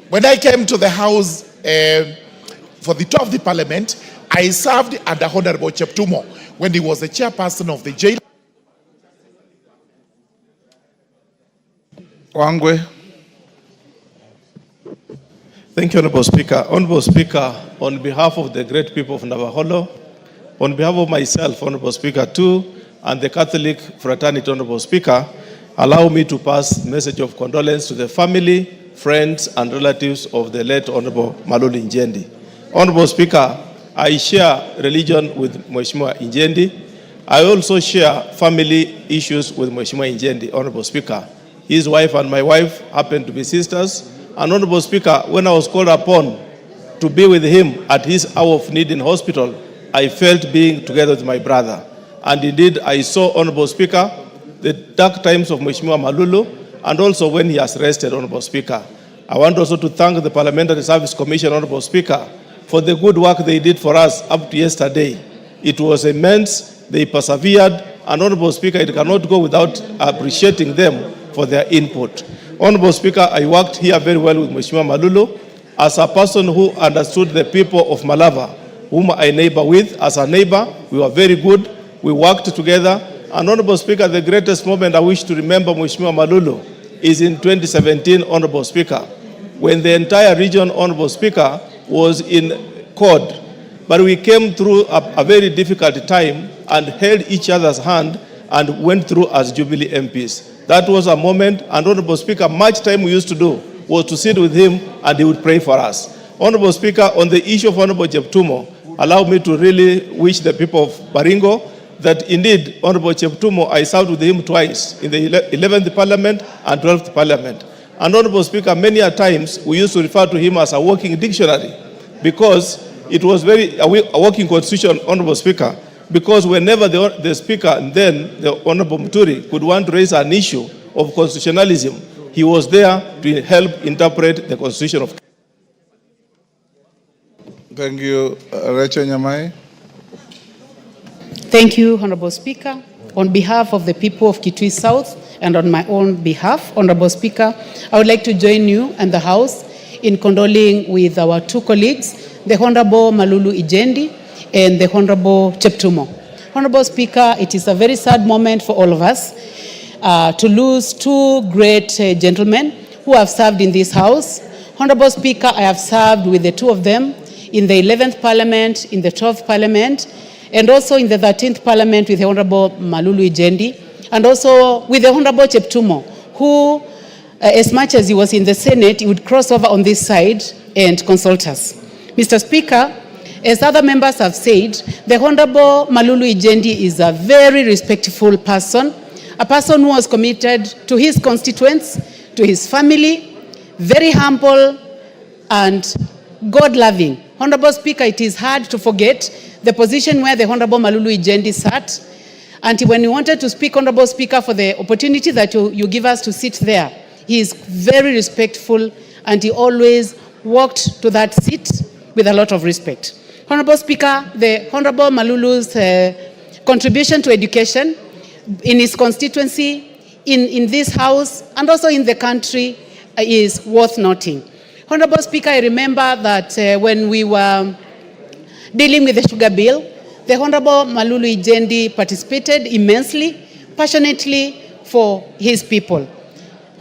When I came to the House for the tour of the Parliament, I served under Honorable Cheptumo when he was the chairperson of the jail. Wangwe. Thank you, Honorable Speaker. Honorable Speaker, on behalf of the great people of Navaholo, on behalf of myself, Honorable Speaker, too, and the Catholic fraternity, Honorable Speaker, allow me to pass a message of condolence to the family, friends, and relatives of the late Honorable Malulu Injendi. Honorable Speaker, I share religion with Mheshimiwa Injendi. I also share family issues with Mheshimiwa Injendi, Honorable Speaker. His wife and my wife happen to be sisters. And Honorable Speaker, when I was called upon to be with him at his hour of need in hospital, I felt being together with my brother. And indeed, I saw, Honorable Speaker, the dark times of Mheshimiwa Malulu, and also when he has rested, Honorable Speaker. I want also to thank the Parliamentary Service Commission, Honorable Speaker, for the good work they did for us up to yesterday. It was immense, they persevered, and Honorable Speaker, it cannot go without appreciating them for their input. Honorable Speaker, I worked here very well with Mheshimiwa Malulu as a person who understood the people of Malava, whom I neighbor with. As a neighbor, we were very good. We worked together. And Honorable Speaker, the greatest moment I wish to remember Mheshimiwa Malulu is in 2017, Honorable Speaker, when the entire region, Honorable Speaker, was in COD. But we came through a very difficult time and held each other's hand and went through as Jubilee MPs. That was a moment, and Honorable Speaker, much time we used to do was to sit with him and he would pray for us. Honorable Speaker, on the issue of Honorable Cheptumo, allow me to really wish the people of Baringo that indeed, Honorable Cheptumo, I served with him twice in the 11th Parliament and 12th Parliament. And Honorable Speaker, many a times we used to refer to him as a walking dictionary because it was a working constitution, Honorable Speaker, because whenever the Speaker and then the Honorable Muturi could want to raise an issue of constitutionalism, he was there to help interpret the Constitution of. Thank you. Rachel Nyamai. Thank you, Honorable Speaker. On behalf of the people of Kitui South and on my own behalf, Honorable Speaker, I would like to join you and the House in condoling with our two colleagues, the Honorable Malulu Ijendi and the Honorable Cheptumo. Honorable Speaker, it is a very sad moment for all of us to lose two great gentlemen who have served in this House. Honorable Speaker, I have served with the two of them in the 11th Parliament, in the 12th Parliament, and also in the 13th Parliament with the Honorable Malulu Ijendi, and also with the Honorable Cheptumo, who, as much as he was in the Senate, he would cross over on this side and consult us. Mr. Speaker, as other members have said, the Honorable Malulu Ijendi is a very respectful person, a person who was committed to his constituents, to his family, very humble and God-loving. Honorable Speaker, it is hard to forget the position where the Honorable Malulu Ijendi sat. And when we wanted to speak, Honorable Speaker, for the opportunity that you give us to sit there, he is very respectful and he always walked to that seat with a lot of respect. Honorable Speaker, the Honorable Malulu's contribution to education in his constituency, in this House, and also in the country is worth noting. Honorable Speaker, I remember that when we were dealing with the sugar bill, the Honorable Malulu Ijendi participated immensely, passionately for his people.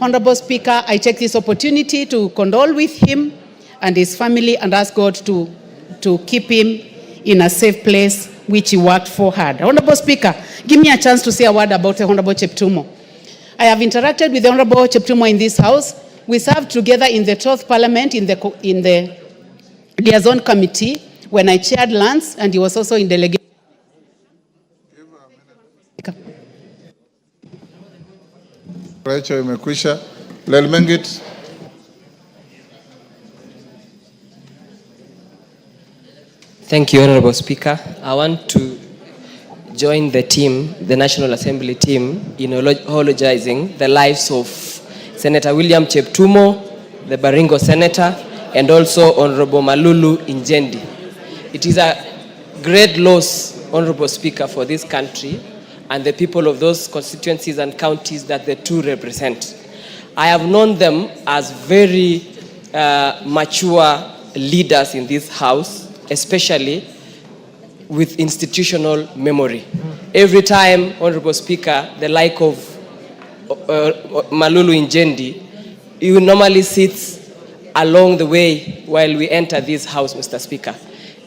Honorable Speaker, I take this opportunity to condole with him and his family and ask God to keep him in a safe place which he worked for hard. Honorable Speaker, give me a chance to say a word about the Honorable Cheptumo. I have interacted with the Honorable Cheptumo in this House. We served together in the 12th Parliament in the liaison committee when I chaired lands, and he was also in delegation. Rachel imekwisha. Lelmengit. Thank you, Honorable Speaker. I want to join the team, the National Assembly team, in eulogizing the lives of Senator William Cheptumo, the Baringo Senator, and also Honorable Malulu Ijendi. It is a great loss, Honorable Speaker, for this country and the people of those constituencies and counties that the two represent. I have known them as very mature leaders in this House, especially with institutional memory. Every time, Honorable Speaker, the like of Malulu Injendi, he normally sits along the way while we enter this house, Mr. Speaker.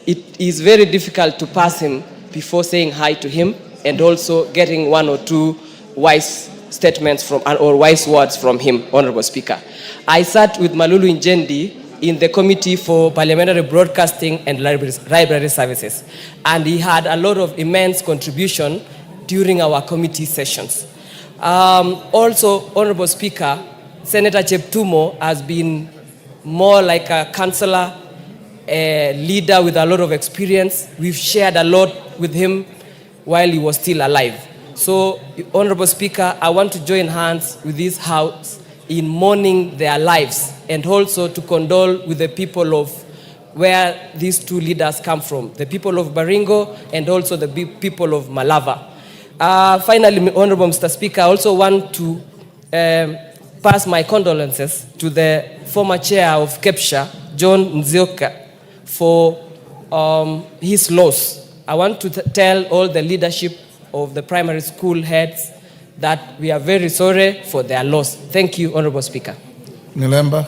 It is very difficult to pass him before saying hi to him and also getting one or two wise statements from or wise words from him, Honorable Speaker. I sat with Malulu Injendi in the Committee for Parliamentary Broadcasting and Library Services, and he had a lot of immense contribution during our committee sessions. Also, Honorable Speaker, Senator Cheptumo has been more like a counselor, a leader with a lot of experience. We've shared a lot with him while he was still alive. So, Honorable Speaker, I want to join hands with this House in mourning their lives and also to condole with the people of where these two leaders come from, the people of Baringo and also the people of Malava. Finally, Honorable Mr. Speaker, I also want to pass my condolences to the former chair of KEPSHA, John Zoka, for his loss. I want to tell all the leadership of the primary school heads that we are very sorry for their loss. Thank you, Honorable Speaker. Nilemba.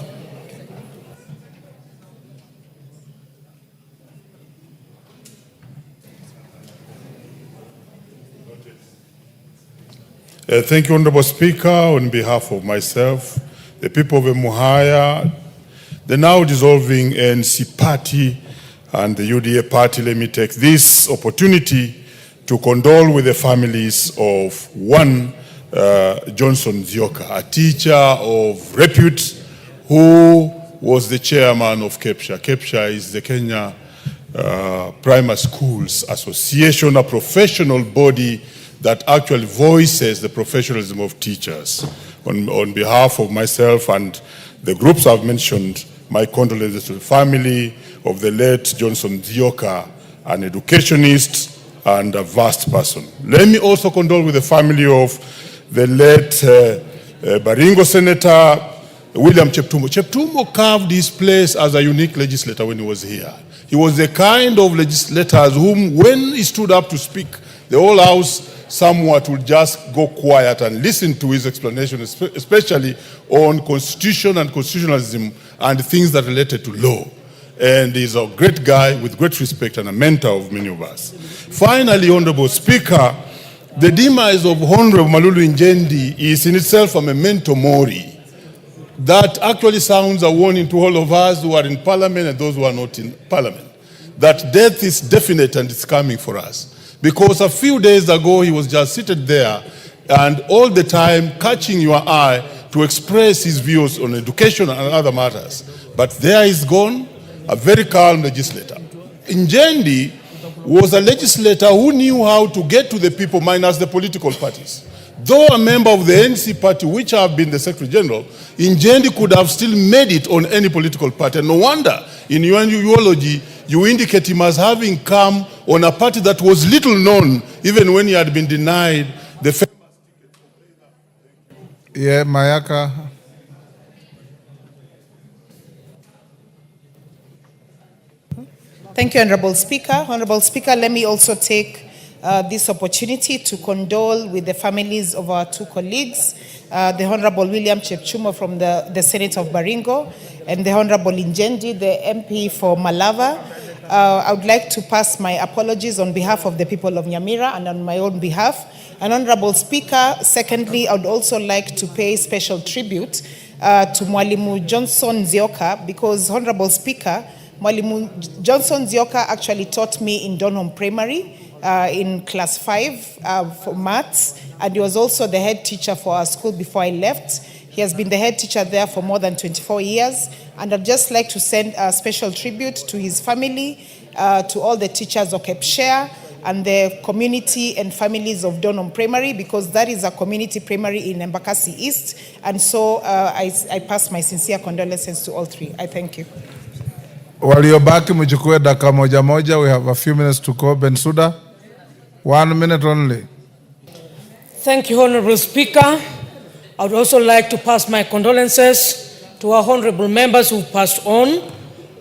Thank you, Honorable Speaker. On behalf of myself, the people of Emuhaya, the now dissolving ANC party and the UDA party, let me take this opportunity to condole with the families of one Johnson Zoka, a teacher of repute who was the chairman of KEPSHA. KEPSHA is the Kenya Primary Schools Association, a professional body that actually voices the professionalism of teachers. On behalf of myself and the groups I've mentioned, my condolences to the family of the late Johnson Zoka, an educationist and a vast person. Let me also condole with the family of the late Baringo Senator William Cheptumo. Cheptumo carved his place as a unique legislator when he was here. He was the kind of legislators whom, when he stood up to speak, the whole House somewhat would just go quiet and listen to his explanation, especially on constitution and constitutionalism and things that related to law. And he's a great guy with great respect and a mentor of many of us. Finally, Honorable Speaker, the demise of Honorable Malulu Injendi is in itself a memento mori. That actually sounds a warning to all of us who are in Parliament and those who are not in Parliament, that death is definite and it's coming for us. Because a few days ago, he was just seated there and all the time catching your eye to express his views on education and other matters. But there he's gone, a very calm legislator. Injendi was a legislator who knew how to get to the people minus the political parties. Though a member of the NC party, which have been the Secretary General, Injendi could have still made it on any political party. And no wonder, in your eulogy, you indicate him as having come on a party that was little known, even when he had been denied the famous ticket. Yeah, Mayaka. Thank you, Honorable Speaker. Honorable Speaker, let me also take this opportunity to condole with the families of our two colleagues, the Honorable William Cheptumo from the Senate of Baringo and the Honorable Injendi, the MP for Malava. I would like to pass my apologies on behalf of the people of Nyamira and on my own behalf. And Honorable Speaker, secondly, I would also like to pay special tribute to Mwalimu Johnson Zoka because, Honorable Speaker, Mwalimu Johnson Zoka actually taught me in Donholm Primary in class 5 for maths, and he was also the head teacher for our school before I left. He has been the head teacher there for more than 24 years, and I'd just like to send a special tribute to his family, to all the teachers of KEPSHA and the community and families of Donholm Primary, because that is a community primary in Embakasi East, and so I pass my sincere condolences to all three. I thank you. Waliobaki mchukue dakika moja moja. We have a few minutes to go. Bensuda, 1 minute only. Thank you, Honorable Speaker. I would also like to pass my condolences to our honorable members who passed on.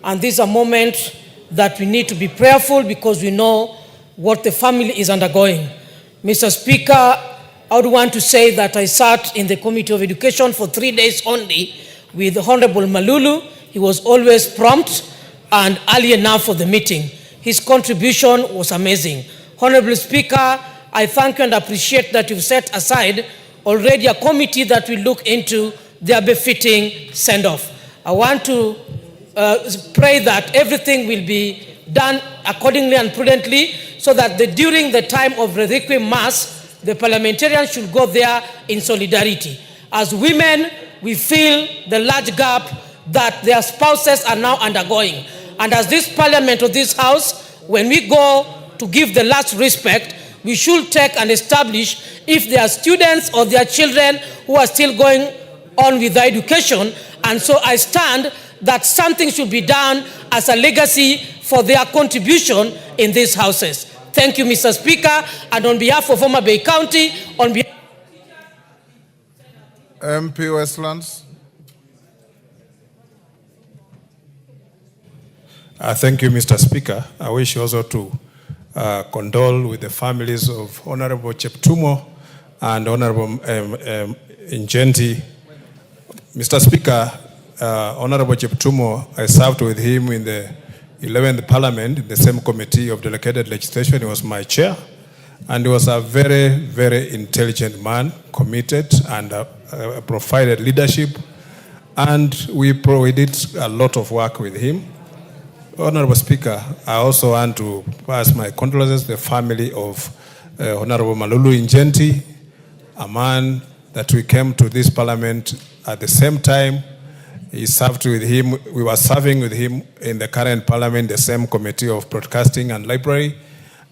And this is a moment that we need to be prayerful because we know what the family is undergoing. Mr. Speaker, I would want to say that I sat in the Committee of Education for 3 days only with Honorable Malulu. He was always prompt and early enough for the meeting. His contribution was amazing. Honorable Speaker, I thank you and appreciate that you've set aside already a committee that will look into their befitting send-off. I want to pray that everything will be done accordingly and prudently, so that during the time of the Requiem Mass, the parliamentarians should go there in solidarity. As women, we feel the large gap that their spouses are now undergoing. And as this parliament or this house, when we go to give the last respect, we should take and establish if there are students or their children who are still going on with their education. And so I stand that something should be done as a legacy for their contribution in these houses. Thank you, Mr. Speaker. And on behalf of Homa Bay County, on behalf MP Westlands. Thank you, Mr. Speaker. I wish also to condole with the families of Honorable Cheptumo and Honorable Injendi. Mr. Speaker, Honorable Cheptumo, I served with him in the 11th Parliament, in the same committee of delegated legislation. He was my chair, and he was a very, very intelligent man, committed, and provided leadership, and we did a lot of work with him. Honorable Speaker, I also want to pass my condolences to the family of Honorable Malulu Injendi, a man that we came to this parliament at the same time. He served with him, we were serving with him in the current parliament, the same committee of broadcasting and library.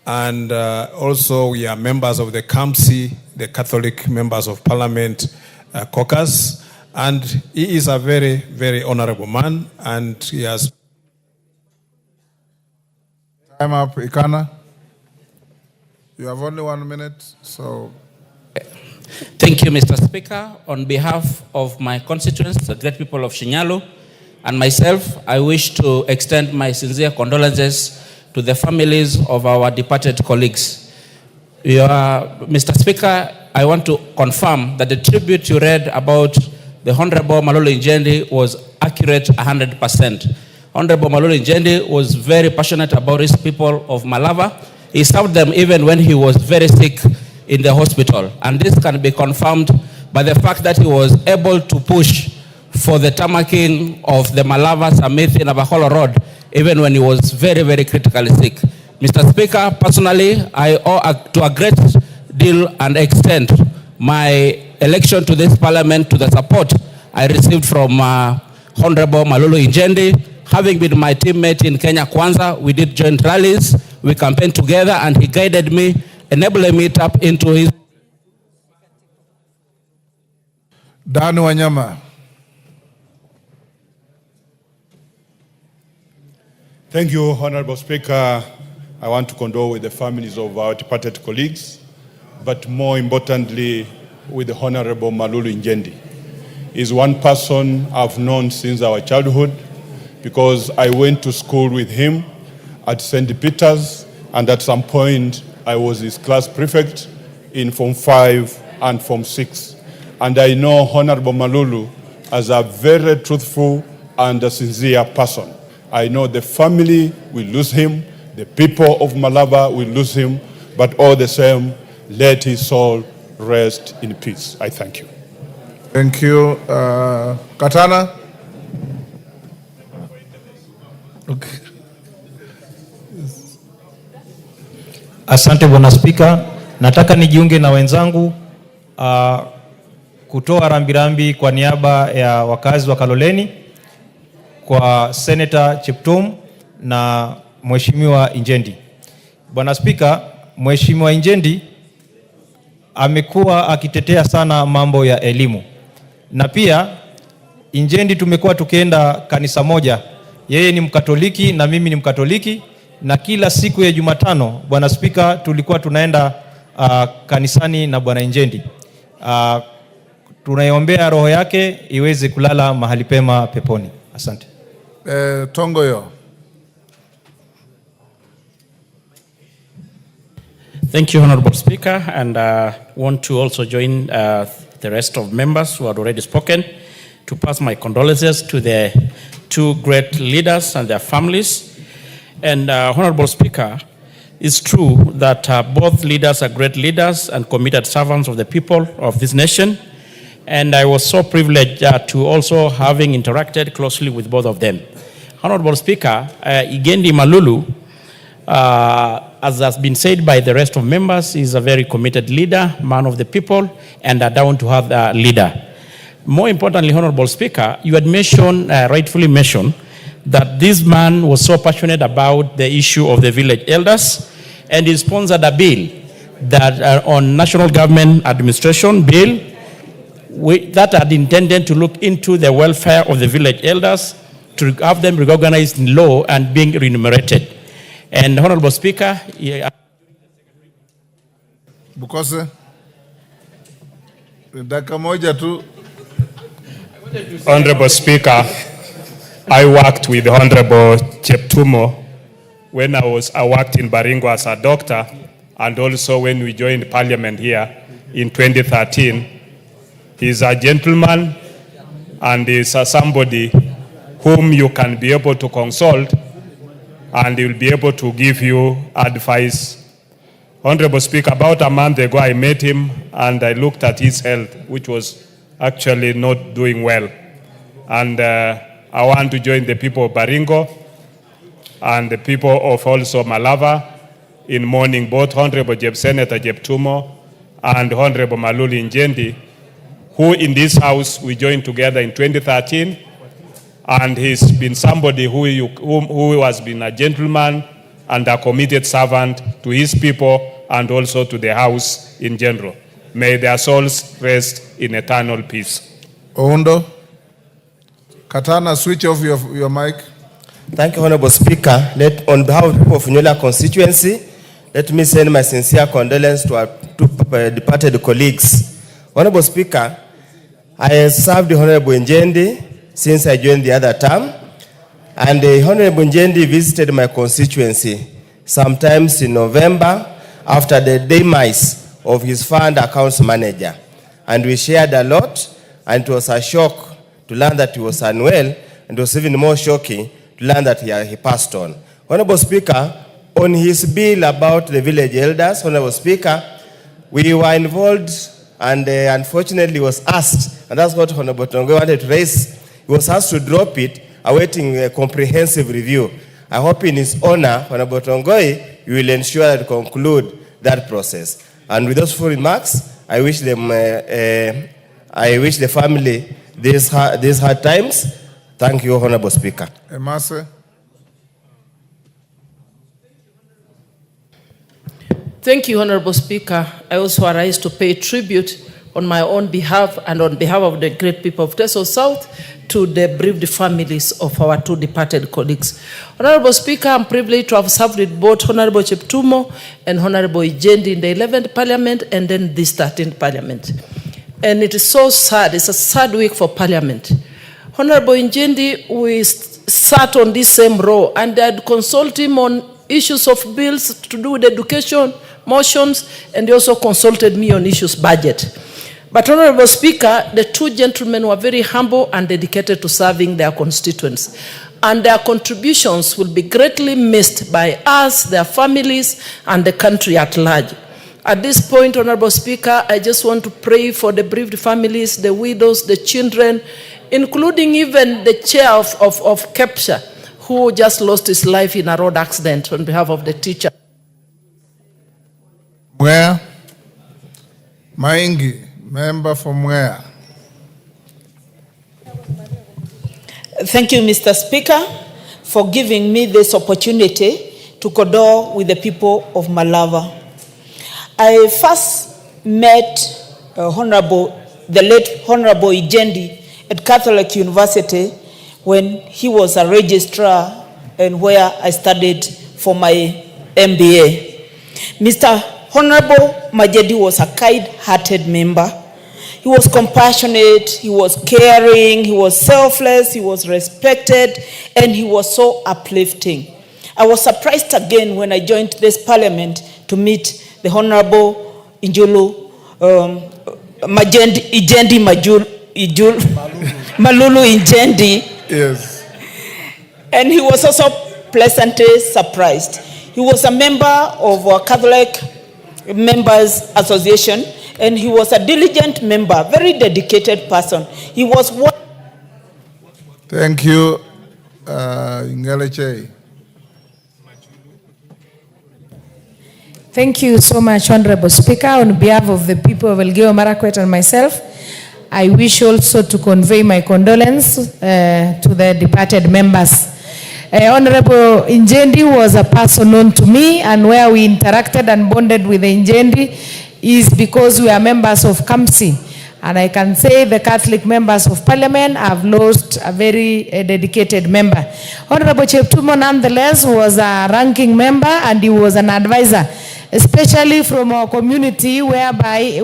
And also we are members of the CAMC, the Catholic Members of Parliament caucus. And he is a very, very honorable man, and he has... Time up, Ikana. You have only 1 minute, so... Thank you, Mr. Speaker. On behalf of my constituents, the great people of Shinyalu, and myself, I wish to extend my sincere condolences to the families of our departed colleagues. Mr. Speaker, I want to confirm that the tribute you read about the Honorable Malulu Injendi was accurate 100%. Honorable Malulu Injendi was very passionate about his people of Malava. He served them even when he was very sick in the hospital. And this can be confirmed by the fact that he was able to push for the tarmacking of the Malava-Samithi Navakholo Road, even when he was very, very critically sick. Mr. Speaker, personally, I owe to a great deal and extend my election to this parliament to the support I received from Honorable Malulu Injendi. Having been my teammate in Kenya Kwanza, we did joint rallies, we campaigned together, and he guided me, enabling me to tap into his... Danu Wanyama. Thank you, Honorable Speaker. I want to condole with the families of our departed colleagues, but more importantly, with the Honorable Malulu Injendi. He's one person I've known since our childhood, because I went to school with him at St. Peter's, and at some point I was his class prefect in Form 5 and Form 6. And I know Honorable Malulu as a very truthful and a sincere person. I know the family will lose him, the people of Malava will lose him, but all the same, let his soul rest in peace. I thank you. Thank you. Katana? Okay. Asante Bwana Spika, nataka nijiunge na wenzangu kutoa rambirambi kwa niaba ya wakazi wa Kaloleni kwa Senator Cheptum na Mheshimiwa Injendi. Bwana Spika, Mheshimiwa Injendi amekuwa akitetea sana mambo ya elimu. Na pia Injendi tumekuwa tukienda kanisa moja. Yeye ni Mkatoliki na mimi ni Mkatoliki, na kila siku ya Jumatano, Bwana Spika, tulikuwa tunaenda kanisani na Bwana Injendi. Tunaiombea roho yake iweze kulala mahali pema peponi. Asante. Tongoyo. Thank you, Honorable Speaker, and want to also join the rest of members who had already spoken to pass my condolences to the two great leaders and their families. And Honorable Speaker, it's true that both leaders are great leaders and committed servants of the people of this nation. And I was so privileged to also having interacted closely with both of them. Honorable Speaker, Igendi Malulu, as has been said by the rest of members, is a very committed leader, man of the people, and a down-to-earth leader. More importantly, Honorable Speaker, you had mentioned, rightfully mentioned, that this man was so passionate about the issue of the village elders, and he sponsored a bill that on national government administration bill that had intended to look into the welfare of the village elders, to have them recognized in law and being remunerated. And Honorable Speaker, Bukose, dakika moja tu. Honorable Speaker, I worked with Honorable Cheptumo when I worked in Baringo as a doctor, and also when we joined Parliament here in 2013. He's a gentleman, and he's somebody whom you can be able to consult, and he will be able to give you advice. Honorable Speaker, about a month ago I met him and I looked at his health, which was actually not doing well. And I want to join the people of Baringo and the people of also Malava in mourning both Honorable Senator Cheptumo and Honorable Malulu Njendi, who in this house we joined together in 2013. And he's been somebody who has been a gentleman and a committed servant to his people and also to the house in general. May their souls rest in eternal peace. Oundo, Katana, switch off your mic. Thank you, Honorable Speaker. On behalf of the people of Nyola constituency, let me send my sincere condolences to our two departed colleagues. Honorable Speaker, I have served the Honorable Njendi since I joined the other term, and the Honorable Njendi visited my constituency sometimes in November after the demise of his fund accounts manager. And we shared a lot, and it was a shock to learn that he was unwell, and it was even more shocking to learn that he passed on. Honorable Speaker, on his bill about the village elders, Honorable Speaker, we were involved, and unfortunately was asked, and that's what Honorable Tongo wanted to raise. He was asked to drop it, awaiting a comprehensive review. I hope in his honor, Honorable Tongoi, you will ensure that you conclude that process. And with those 4 remarks, I wish the family these hard times. Thank you, Honorable Speaker. Emase. Thank you, Honorable Speaker. I also arise to pay tribute on my own behalf and on behalf of the great people of Teso South to the bereaved families of our two departed colleagues. Honorable Speaker, I'm privileged to have served with both Honorable Cheptumo and Honorable Ijendi in the 11th Parliament and then this 13th Parliament. And it is so sad. It's a sad week for Parliament. Honorable Ijendi, we sat on this same row and I'd consult him on issues of bills to do with education, motions, and he also consulted me on issues budget. But Honorable Speaker, the two gentlemen were very humble and dedicated to serving their constituents. And their contributions will be greatly missed by us, their families, and the country at large. At this point, Honorable Speaker, I just want to pray for the bereaved families, the widows, the children, including even the chair of KEPSHA, who just lost his life in a road accident on behalf of the teacher. Where? Maingi, member from where? Thank you, Mr. Speaker, for giving me this opportunity to condole with the people of Malava. I first met the late Honorable Ijendi at Catholic University when he was a registrar and where I studied for my MBA. Mr. Honorable Majedi was a kind-hearted member. He was compassionate, he was caring, he was selfless, he was respected, and he was so uplifting. I was surprised again when I joined this parliament to meet the Honorable Ijendi Malulu Injendi. Yes. And he was also pleasantly surprised. He was a member of our Catholic Members Association, and he was a diligent member, very dedicated person. He was one. Thank you, Ngeleche. Thank you so much, Honorable Speaker. On behalf of the people of Elgeyo Marakwet and myself, I wish also to convey my condolence to the departed members. Honorable Injendi was a person known to me, and where we interacted and bonded with Injendi is because we are members of KAMSI. And I can say the Catholic members of Parliament have lost a very dedicated member. Honorable Cheptumo, nonetheless, was a ranking member, and he was an advisor, especially from our community, whereby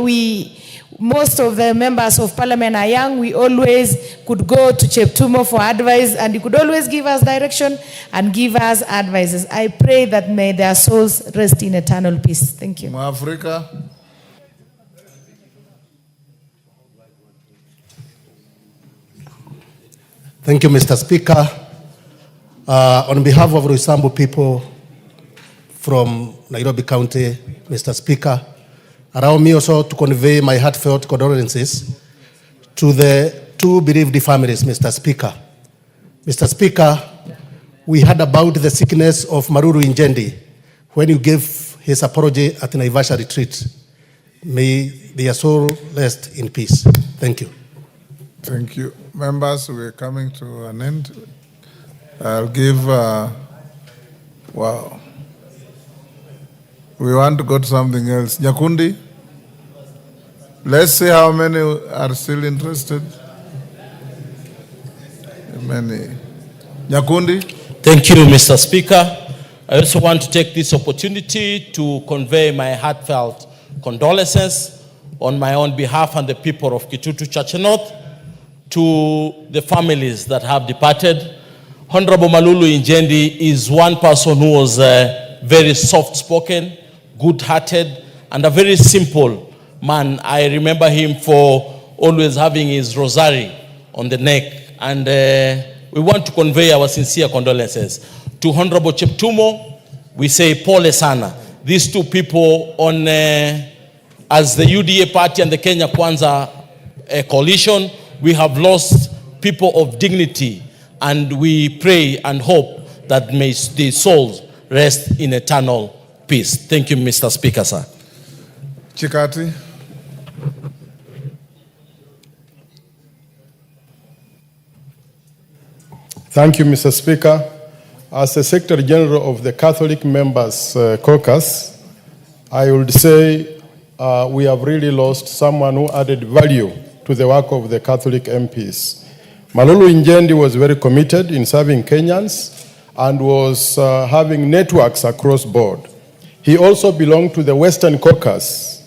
most of the members of Parliament are young. We always could go to Cheptumo for advice, and he could always give us direction and give us advices. I pray that may their souls rest in eternal peace. Thank you. Africa. Thank you, Mr. Speaker. On behalf of Roysambu people from Nairobi County, Mr. Speaker, allow me also to convey my heartfelt condolences to the two bereaved families, Mr. Speaker. Mr. Speaker, we heard about the sickness of Maruru Injendi when you gave his apology at Naivasha retreat. May their soul rest in peace. Thank you. Thank you. Members, we're coming to an end. I'll give, wow. We want to go to something else. Nyakundi? Let's see how many are still interested. Many. Nyakundi? Thank you, Mr. Speaker. I also want to take this opportunity to convey my heartfelt condolences on my own behalf and the people of Kitutu Church North to the families that have departed. Honorable Malulu Injendi is one person who was very soft-spoken, good-hearted, and a very simple man. I remember him for always having his rosary on the neck. And we want to convey our sincere condolences. To Honorable Cheptumo, we say pole sana. These two people on, as the UDA party and the Kenya Kwanza coalition, we have lost people of dignity, and we pray and hope that may their souls rest in eternal peace. Thank you, Mr. Speaker, sir. Chikati. Thank you, Mr. Speaker. As the Secretary General of the Catholic Members Caucus, I would say we have really lost someone who added value to the work of the Catholic MPs. Malulu Injendi was very committed in serving Kenyans and was having networks across board. He also belonged to the Western Caucus,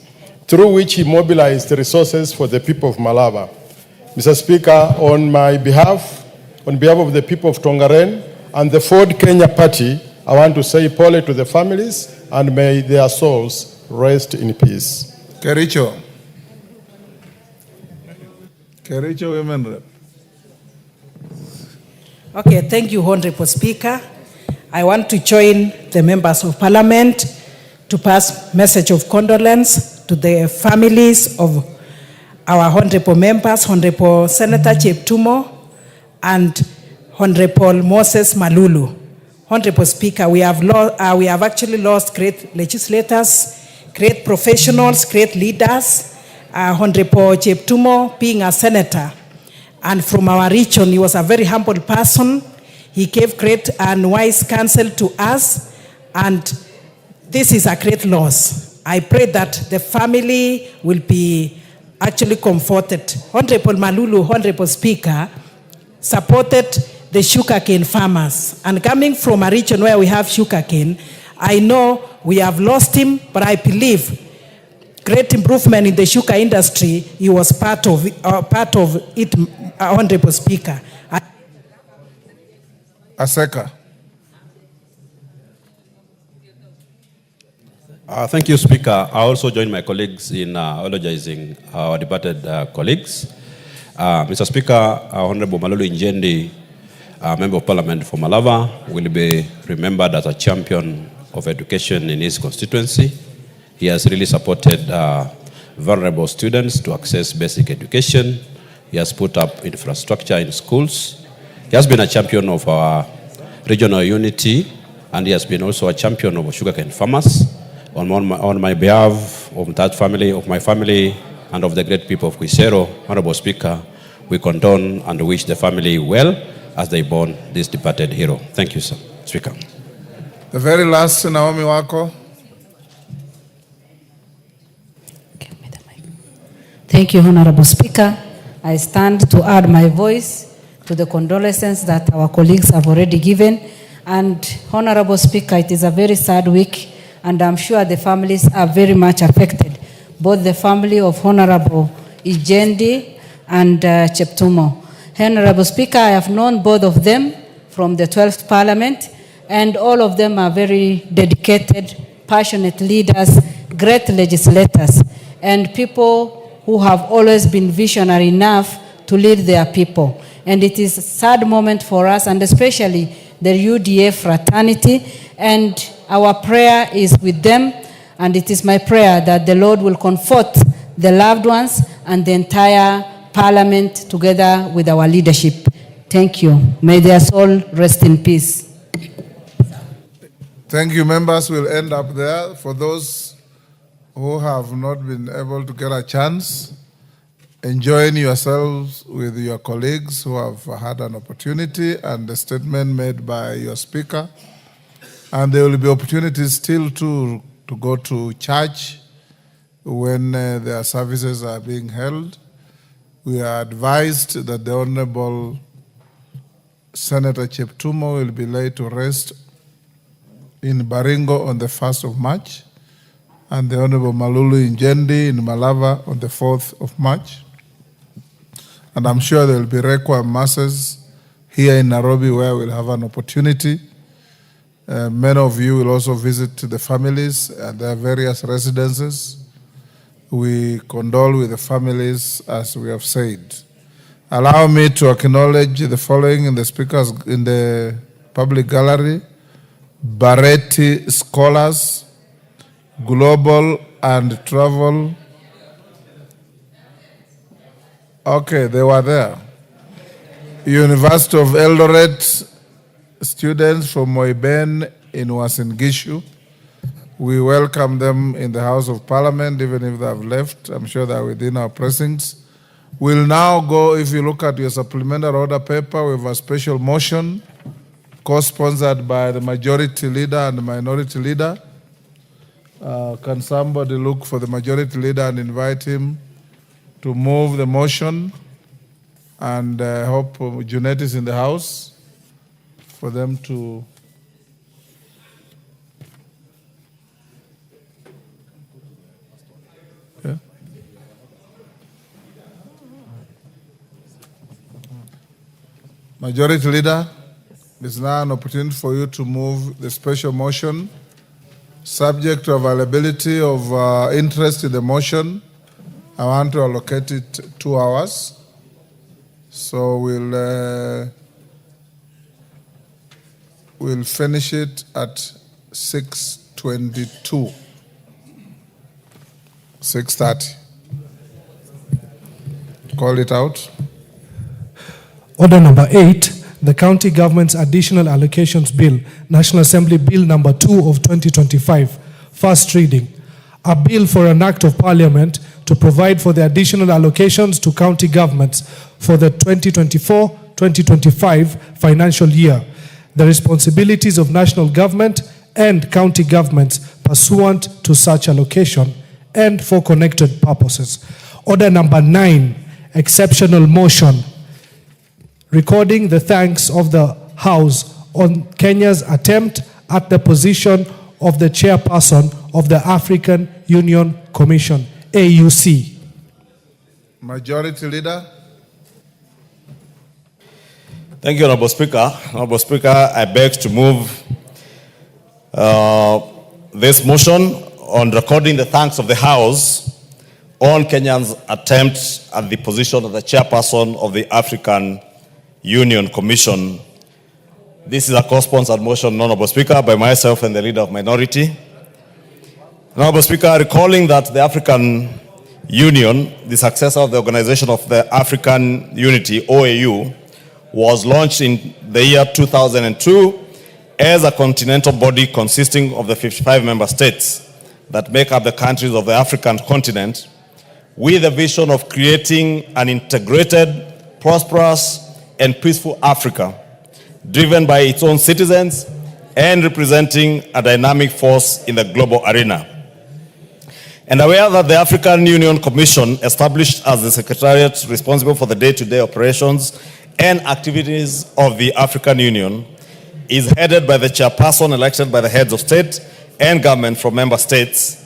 through which he mobilized resources for the people of Malaba. Mr. Speaker, on behalf of the people of Tongaren and the Ford Kenya Party, I want to say pole to the families and may their souls rest in peace. Kericho. Kericho Women Rep. Okay, thank you, Honorable Speaker. I want to join the members of Parliament to pass message of condolence to the families of our honorable members, Honorable Senator Cheptumo and Honorable Moses Malulu. Honorable Speaker, we have actually lost great legislators, great professionals, great leaders. Honorable Cheptumo being a senator, and from our region, he was a very humble person. He gave great and wise counsel to us, and this is a great loss. I pray that the family will be actually comforted. Honorable Malulu, Honorable Speaker, supported the sugarcane farmers. And coming from a region where we have sugarcane, I know we have lost him, but I believe great improvement in the sugar industry, he was part of it, Honorable Speaker. Aseka. Thank you, Speaker. I also join my colleagues in eulogizing our departed colleagues. Mr. Speaker, Honorable Malulu Injendi, Member of Parliament for Malava, will be remembered as a champion of education in his constituency. He has really supported vulnerable students to access basic education. He has put up infrastructure in schools. He has been a champion of our regional unity, and he has been also a champion of sugarcane farmers. On my behalf, of that family, of my family, and of the great people of Quisero, Honorable Speaker, we condone and wish the family well as they mourn this departed hero. Thank you, sir. Speaker. The very last, Naomi Wako. Thank you, Honorable Speaker. I stand to add my voice to the condolences that our colleagues have already given. And Honorable Speaker, it is a very sad week, and I'm sure the families are very much affected. Both the family of Honorable Ijendi and Cheptumo. Honorable Speaker, I have known both of them from the 12th Parliament, and all of them are very dedicated, passionate leaders, great legislators, and people who have always been visionary enough to lead their people. And it is a sad moment for us, and especially the UDA fraternity, and our prayer is with them, and it is my prayer that the Lord will comfort the loved ones and the entire Parliament together with our leadership. Thank you. May their soul rest in peace. Thank you, members. We'll end up there. For those who have not been able to get a chance, enjoying yourselves with your colleagues who have had an opportunity, and the statement made by your speaker. And there will be opportunities still to go to church when their services are being held. We are advised that the Honorable Senator Cheptumo will be laid to rest in Baringo on the 1st of March, and the Honorable Malulu Injendi in Malava on the 4th of March. And I'm sure there will be requiem masses here in Nairobi where we'll have an opportunity. Many of you will also visit the families at their various residences. We condole with the families, as we have said. Allow me to acknowledge the following in the public gallery: Baretti Scholars, Global and Travel. Okay, they were there. University of Eldoret students from Moiben in Uasin Gishu. We welcome them in the House of Parliament, even if they have left. I'm sure they are within our precincts. We'll now go, if you look at your supplementary order paper, we have a special motion co-sponsored by the majority leader and the minority leader. Can somebody look for the majority leader and invite him to move the motion? And I hope Junet is in the house for them to... Yeah. Majority Leader, it's now an opportunity for you to move the special motion, subject to availability of interest in the motion. I want to allocate it 2 hours. So we'll finish it at 6:22. 6:30. Call it out. Order number 8, the County Government's Additional Allocations Bill, National Assembly Bill number 2 of 2025, first reading. A bill for an act of Parliament to provide for the additional allocations to county governments for the 2024-2025 financial year, the responsibilities of national government and county governments pursuant to such allocation, and for connected purposes. Order number 9, exceptional motion, recording the thanks of the House on Kenya's attempt at the position of the chairperson of the African Union Commission, AUC. Majority Leader. Thank you, Honorable Speaker. Honorable Speaker, I beg to move this motion on recording the thanks of the House on Kenya's attempt at the position of the chairperson of the African Union Commission. This is a co-sponsored motion, Honorable Speaker, by myself and the Leader of Minority. Honorable Speaker, recalling that the African Union, the successor of the Organization of the African Unity, OAU, was launched in the year 2002 as a continental body consisting of the 55 member states that make up the countries of the African continent, with a vision of creating an integrated, prosperous, and peaceful Africa, driven by its own citizens and representing a dynamic force in the global arena. And aware that the African Union Commission, established as the secretariat responsible for the day-to-day operations and activities of the African Union, is headed by the chairperson elected by the heads of state and government from member states.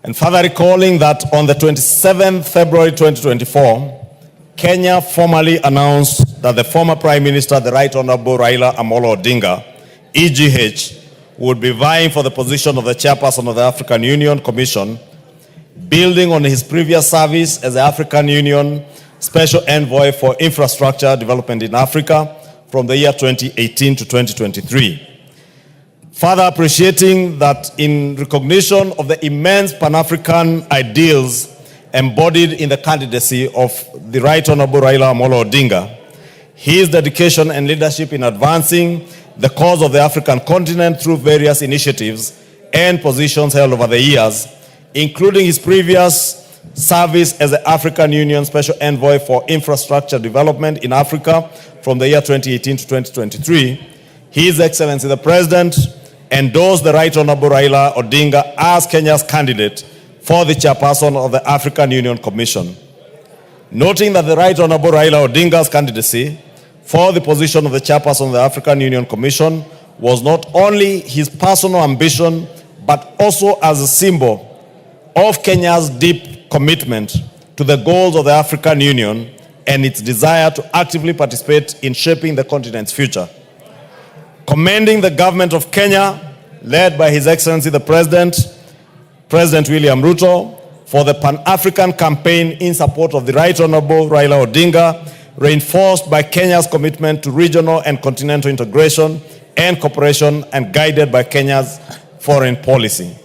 And further recalling that on the 27th February 2024, Kenya formally announced that the former Prime Minister, the Right Honorable Raila Amolo Odinga, EGH, would be vying for the position of the chairperson of the African Union Commission, building on his previous service as the African Union Special Envoy for Infrastructure Development in Africa from the year 2018 to 2023. Further appreciating that in recognition of the immense Pan-African ideals embodied in the candidacy of the Right Honorable Raila Amolo Odinga, his dedication and leadership in advancing the cause of the African continent through various initiatives and positions held over the years, including his previous service as the African Union Special Envoy for Infrastructure Development in Africa from the year 2018 to 2023, His Excellency the President endorsed the Right Honorable Raila Odinga as Kenya's candidate for the chairperson of the African Union Commission. Noting that the Right Honorable Raila Odinga's candidacy for the position of the chairperson of the African Union Commission was not only his personal ambition, but also as a symbol of Kenya's deep commitment to the goals of the African Union and its desire to actively participate in shaping the continent's future. Commending the government of Kenya, led by His Excellency the President, President William Ruto, for the Pan-African campaign in support of the Right Honorable Raila Odinga, reinforced by Kenya's commitment to regional and continental integration and cooperation and guided by Kenya's foreign policy.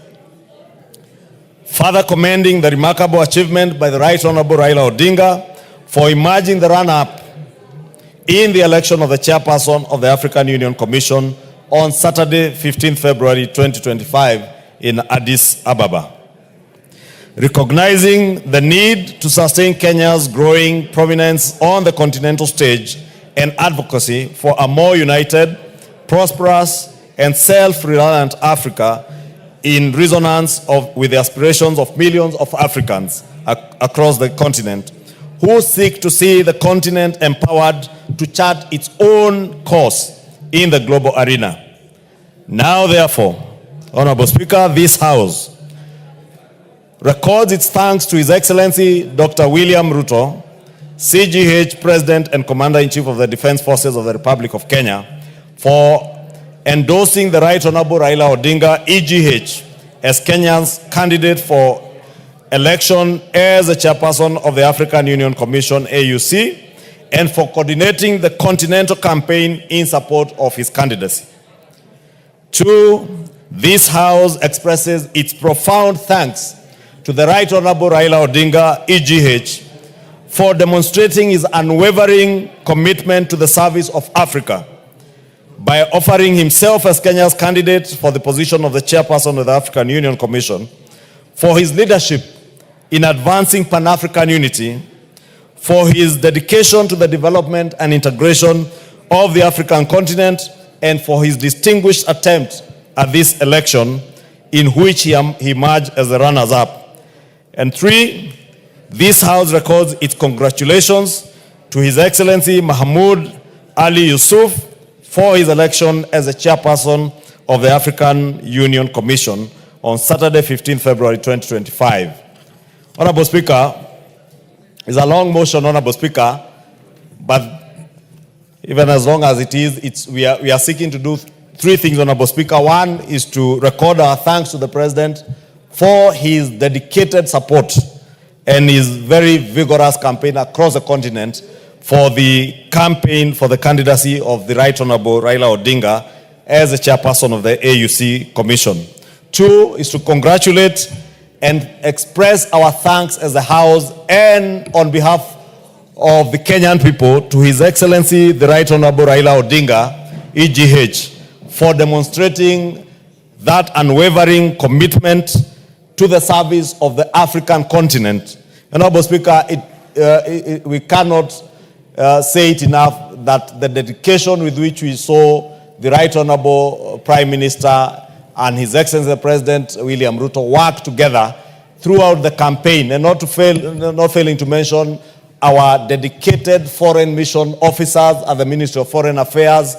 Further commending the remarkable achievement by the Right Honorable Raila Odinga for emerging the runner-up in the election of the chairperson of the African Union Commission on Saturday, 15 February 2025 in Addis Ababa. Recognizing the need to sustain Kenya's growing prominence on the continental stage and advocacy for a more united, prosperous, and self-reliant Africa in resonance with the aspirations of millions of Africans across the continent who seek to see the continent empowered to chart its own course in the global arena. Now, therefore, Honorable Speaker, this House records its thanks to His Excellency Dr. William Ruto, CGH President and Commander-in-Chief of the Defense Forces of the Republic of Kenya, for endorsing the Right Honorable Raila Odinga, EGH, as Kenya's candidate for election as the chairperson of the African Union Commission, AUC, and for coordinating the continental campaign in support of his candidacy. Two, this House expresses its profound thanks to the Right Honorable Raila Odinga, EGH, for demonstrating his unwavering commitment to the service of Africa by offering himself as Kenya's candidate for the position of the chairperson of the African Union Commission, for his leadership in advancing Pan-African unity, for his dedication to the development and integration of the African continent, and for his distinguished attempt at this election in which he emerged as the runners-up. And three, this House records its congratulations to His Excellency Mahmoud Ali Yusuf for his election as the chairperson of the African Union Commission on Saturday, 15 February 2025. Honorable Speaker, it's a long motion, Honorable Speaker, but even as long as it is, we are seeking to do three things, Honorable Speaker. One is to record our thanks to the President for his dedicated support and his very vigorous campaign across the continent for the campaign for the candidacy of the Right Honorable Raila Odinga as the chairperson of the AUC Commission. Two is to congratulate and express our thanks as a House and on behalf of the Kenyan people to His Excellency the Right Honorable Raila Odinga, EGH, for demonstrating that unwavering commitment to the service of the African continent. Honorable Speaker, we cannot say it enough that the dedication with which we saw the Right Honorable Prime Minister and His Excellency the President William Ruto work together throughout the campaign, and not failing to mention our dedicated foreign mission officers at the Ministry of Foreign Affairs,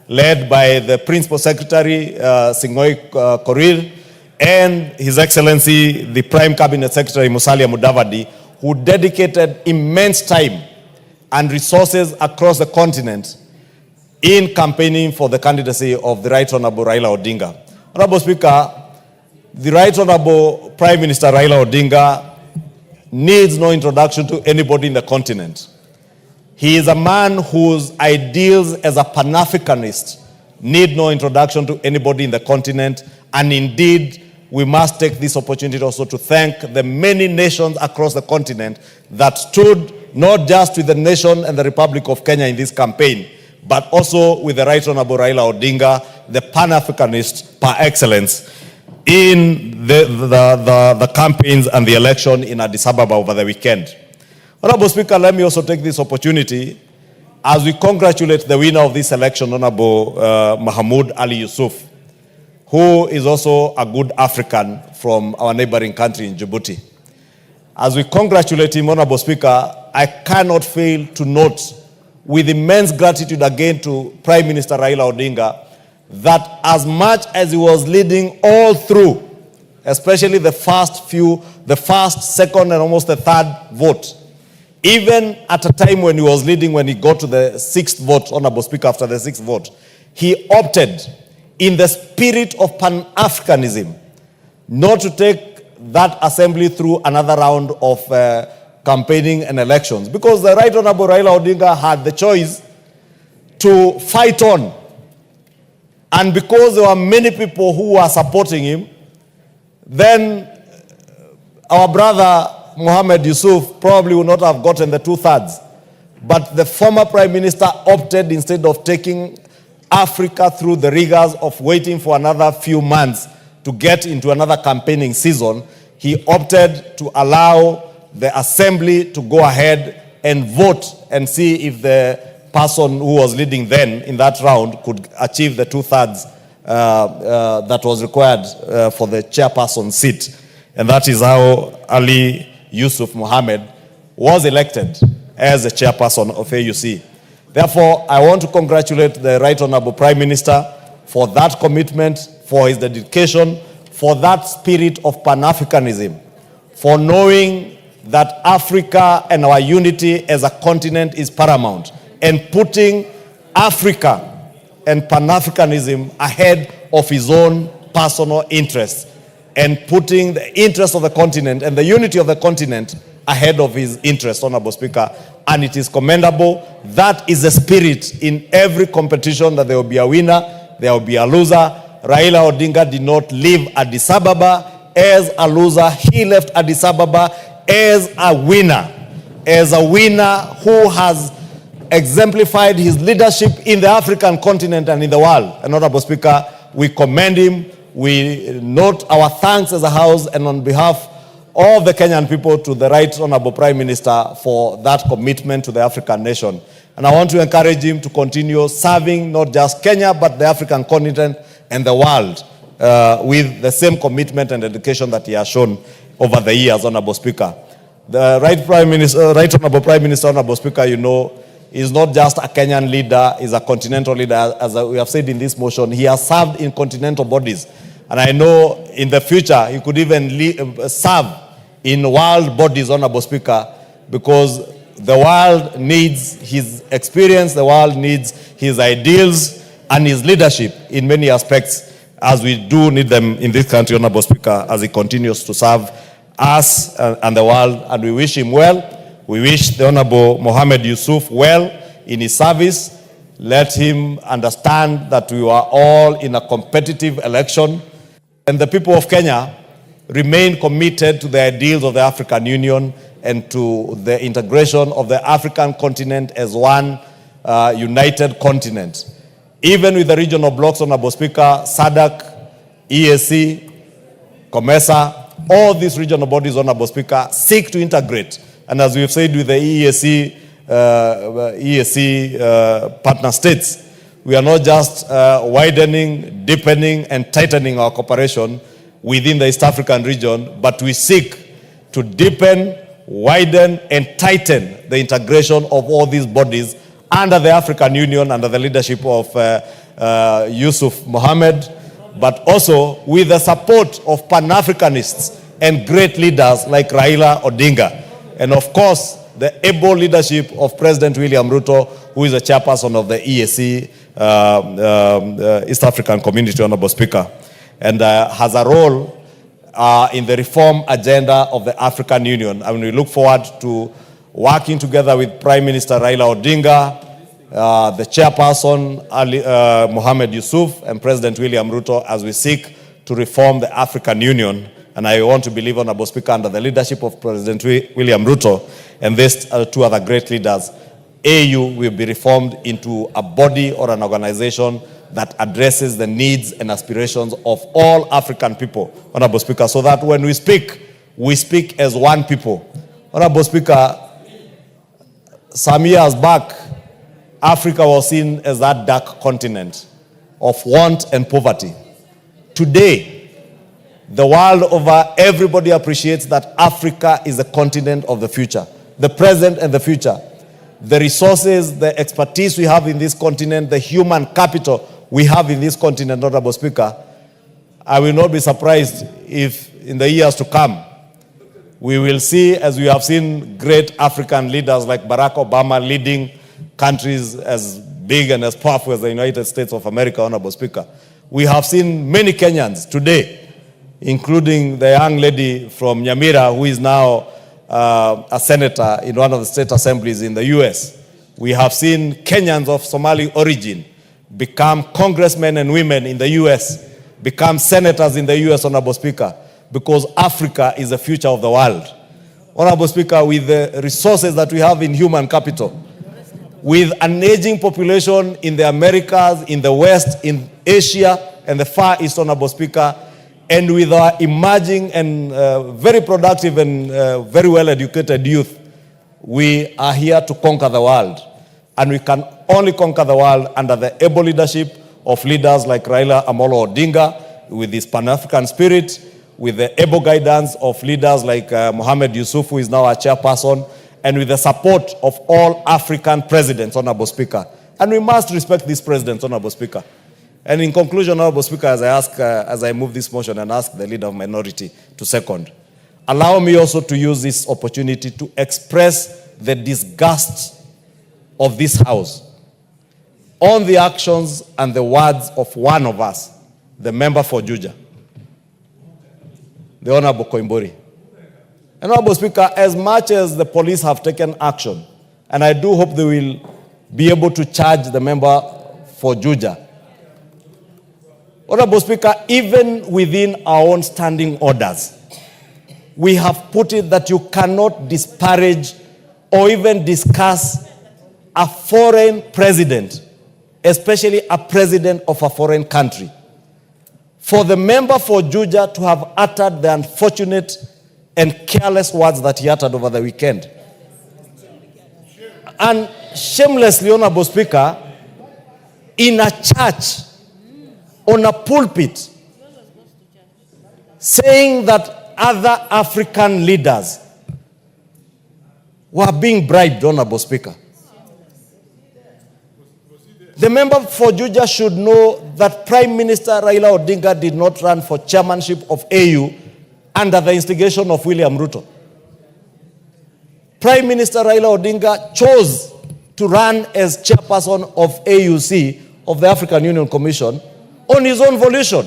led by the Principal Secretary, Sing'oei Korir, and His Excellency, the Prime Cabinet Secretary, Musalia Mudavadi, who dedicated immense time and resources across the continent in campaigning for the candidacy of the Right Honorable Raila Odinga. Honorable Speaker, the Right Honorable Prime Minister Raila Odinga needs no introduction to anybody in the continent. He is a man whose ideals as a Pan-Africanist need no introduction to anybody in the continent, and indeed, we must take this opportunity also to thank the many nations across the continent that stood not just with the nation and the Republic of Kenya in this campaign, but also with the Right Honorable Raila Odinga, the Pan-Africanist par excellence, in the campaigns and the election in Addis Ababa over the weekend. Honorable Speaker, let me also take this opportunity as we congratulate the winner of this election, Honorable Mahmoud Ali Yusuf, who is also a good African from our neighboring country in Djibouti. As we congratulate him, Honorable Speaker, I cannot fail to note with immense gratitude again to Prime Minister Raila Odinga that as much as he was leading all through, especially the first, second, and almost the third vote, even at a time when he was leading, when he got to the sixth vote, Honorable Speaker, after the sixth vote, he opted in the spirit of Pan-Africanism not to take that assembly through another round of campaigning and elections, because the Right Honorable Raila Odinga had the choice to fight on. And because there were many people who were supporting him, then our brother Mohamed Yusuf probably would not have gotten the 2/3. But the former Prime Minister opted, instead of taking Africa through the rigors of waiting for another few months to get into another campaigning season, he opted to allow the assembly to go ahead and vote and see if the person who was leading then in that round could achieve the 2/3 that was required for the chairperson seat. And that is how Ali Yusuf Mohammed was elected as the chairperson of AUC. Therefore, I want to congratulate the Right Honorable Prime Minister for that commitment, for his dedication, for that spirit of Pan-Africanism, for knowing that Africa and our unity as a continent is paramount, and putting Africa and Pan-Africanism ahead of his own personal interests, and putting the interests of the continent and the unity of the continent ahead of his interests, Honorable Speaker. And it is commendable. That is the spirit in every competition, that there will be a winner, there will be a loser. Raila Odinga did not leave Addis Ababa as a loser. He left Addis Ababa as a winner who has exemplified his leadership in the African continent and in the world. And Honorable Speaker, we commend him. We note our thanks as a House and on behalf of the Kenyan people to the Right Honorable Prime Minister for that commitment to the African nation. And I want to encourage him to continue serving not just Kenya, but the African continent and the world with the same commitment and dedication that he has shown over the years, Honorable Speaker. The Right Honorable Prime Minister, Honorable Speaker, you know, is not just a Kenyan leader, is a continental leader. As we have said in this motion, he has served in continental bodies. And I know in the future, he could even serve in world bodies, Honorable Speaker, because the world needs his experience, the world needs his ideals, and his leadership in many aspects, as we do need them in this country, Honorable Speaker, as he continues to serve us and the world, and we wish him well. We wish the Honorable Mohammed Yusuf well in his service. Let him understand that we are all in a competitive election, and the people of Kenya remain committed to the ideals of the African Union and to the integration of the African continent as one united continent. Even with the regional blocks, Honorable Speaker, SADC, EAC, COMESA, all these regional bodies, Honorable Speaker, seek to integrate. And as we've said with the EAC partner states, we are not just widening, deepening, and tightening our cooperation within the East African region, but we seek to deepen, widen, and tighten the integration of all these bodies under the African Union, under the leadership of Yusuf Mohammed, but also with the support of Pan-Africanists and great leaders like Raila Odinga. And of course, the able leadership of President William Ruto, who is the chairperson of the EAC, East African Community, Honorable Speaker, and has a role in the reform agenda of the African Union. And we look forward to working together with Prime Minister Raila Odinga, the chairperson Mohammed Yusuf, and President William Ruto as we seek to reform the African Union. And I want to believe, Honorable Speaker, under the leadership of President William Ruto and these two other great leaders, AU will be reformed into a body or an organization that addresses the needs and aspirations of all African people, Honorable Speaker, so that when we speak as one people. Honorable Speaker, some years back, Africa was seen as that dark continent of want and poverty. Today, the world over, everybody appreciates that Africa is the continent of the future, the present and the future. The resources, the expertise we have in this continent, the human capital we have in this continent, Honorable Speaker, I will not be surprised if in the years to come, we will see, as we have seen great African leaders like Barack Obama leading countries as big and as powerful as the United States of America, Honorable Speaker. We have seen many Kenyans today, including the young lady from Nyamira, who is now a senator in one of the state assemblies in the US. We have seen Kenyans of Somali origin become congressmen and women in the US, become senators in the US, Honorable Speaker, because Africa is the future of the world. Honorable Speaker, with the resources that we have in human capital, with an aging population in the Americas, in the West, in Asia, and the Far East, Honorable Speaker, and with our emerging and very productive and very well-educated youth, we are here to conquer the world. And we can only conquer the world under the able leadership of leaders like Raila Amolo Odinga, with his Pan-African spirit, with the able guidance of leaders like Mohammed Yusuf, who is now our chairperson, and with the support of all African presidents, Honorable Speaker. And we must respect these presidents, Honorable Speaker. And in conclusion, Honorable Speaker, as I move this motion and ask the Leader of Minority to second, allow me also to use this opportunity to express the disgust of this House on the actions and the words of one of us, the member for Juja, the Honorable Koimburi. And Honorable Speaker, as much as the police have taken action, and I do hope they will be able to charge the member for Juja, Honorable Speaker, even within our own standing orders, we have put it that you cannot disparage or even discuss a foreign president, especially a president of a foreign country. For the member for Juja to have uttered the unfortunate and careless words that he uttered over the weekend. And shamelessly, Honorable Speaker, in a church, on a pulpit, saying that other African leaders were being bribed, Honorable Speaker. The member for Juja should know that Prime Minister Raila Odinga did not run for chairmanship of AU under the instigation of William Ruto. Prime Minister Raila Odinga chose to run as chairperson of AUC of the African Union Commission on his own volition,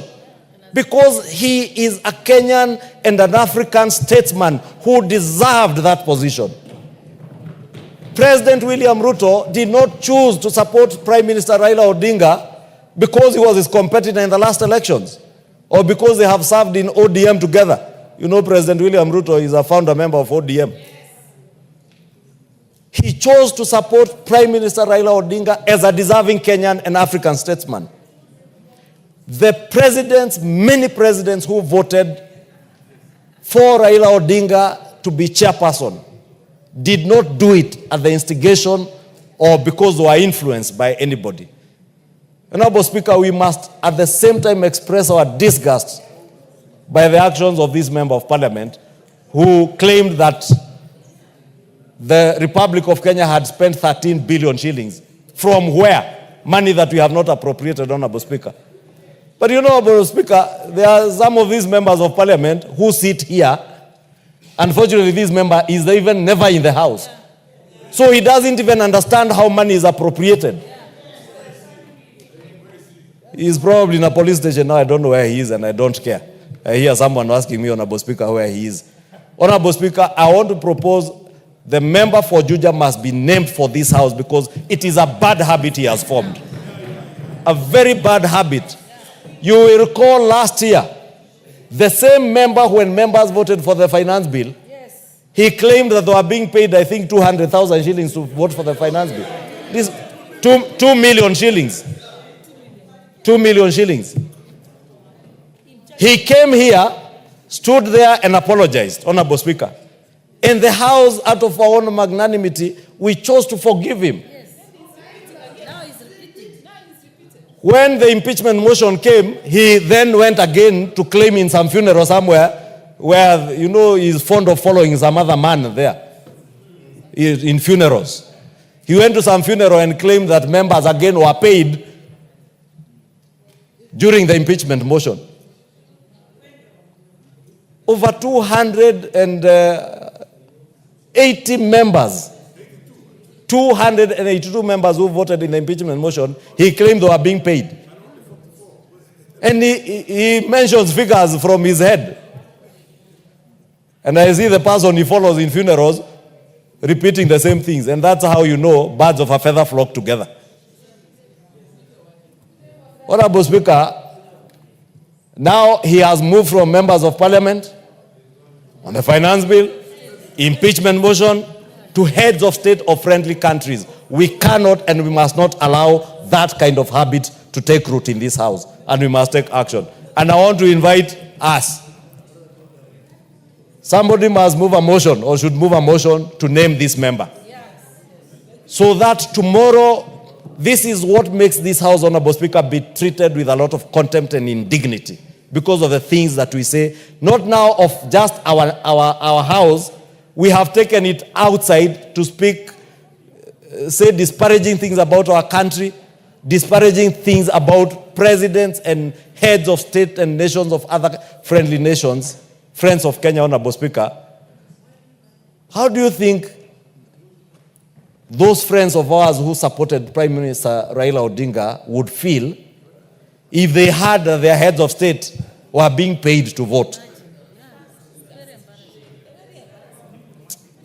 because he is a Kenyan and an African statesman who deserved that position. President William Ruto did not choose to support Prime Minister Raila Odinga because he was his competitor in the last elections, or because they have served in ODM together. You know, President William Ruto is a founder member of ODM. He chose to support Prime Minister Raila Odinga as a deserving Kenyan and African statesman. The presidents, many presidents who voted for Raila Odinga to be chairperson, did not do it at the instigation or because they were influenced by anybody. Honorable Speaker, we must at the same time express our disgust by the actions of this member of parliament who claimed that the Republic of Kenya had spent 13 billion shillings. From where? Money that we have not appropriated, Honorable Speaker. But you know, Honorable Speaker, there are some of these members of parliament who sit here. Unfortunately, this member is even never in the house. So he doesn't even understand how money is appropriated. He's probably in a police station now. I don't know where he is and I don't care. I hear someone asking me, Honorable Speaker, where he is. Honorable Speaker, I want to propose the member for Juja must be named for this house because it is a bad habit he has formed. A very bad habit. You will recall last year, the same member, when members voted for the finance bill, yes, he claimed that they were being paid, I think, 200,000 shillings to vote for the finance bill. This 2 million shillings. 2 million shillings. He came here, stood there and apologized, Honorable Speaker. In the House, out of our own magnanimity, we chose to forgive him. When the impeachment motion came, he then went again to claim in some funeral somewhere where, you know, he's fond of following some other man there in funerals. He went to some funeral and claimed that members again were paid during the impeachment motion. Over 280 members, 282 members who voted in the impeachment motion, he claimed they were being paid. And he mentions figures from his head. And I see the person he follows in funerals repeating the same things. And that's how you know birds of a feather flock together. Honorable Speaker, now he has moved from members of parliament on the finance bill, impeachment motion, to heads of state of friendly countries. We cannot and we must not allow that kind of habit to take root in this house, and we must take action. And I want to invite us. Somebody must move a motion or should move a motion to name this member. So that tomorrow, this is what makes this house, Honorable Speaker, be treated with a lot of contempt and indignity because of the things that we say, not now of just our house. We have taken it outside to speak, say disparaging things about our country, disparaging things about presidents and heads of state and nations of other friendly nations, friends of Kenya, Honorable Speaker. How do you think those friends of ours who supported Prime Minister Raila Odinga would feel if they heard that their heads of state were being paid to vote?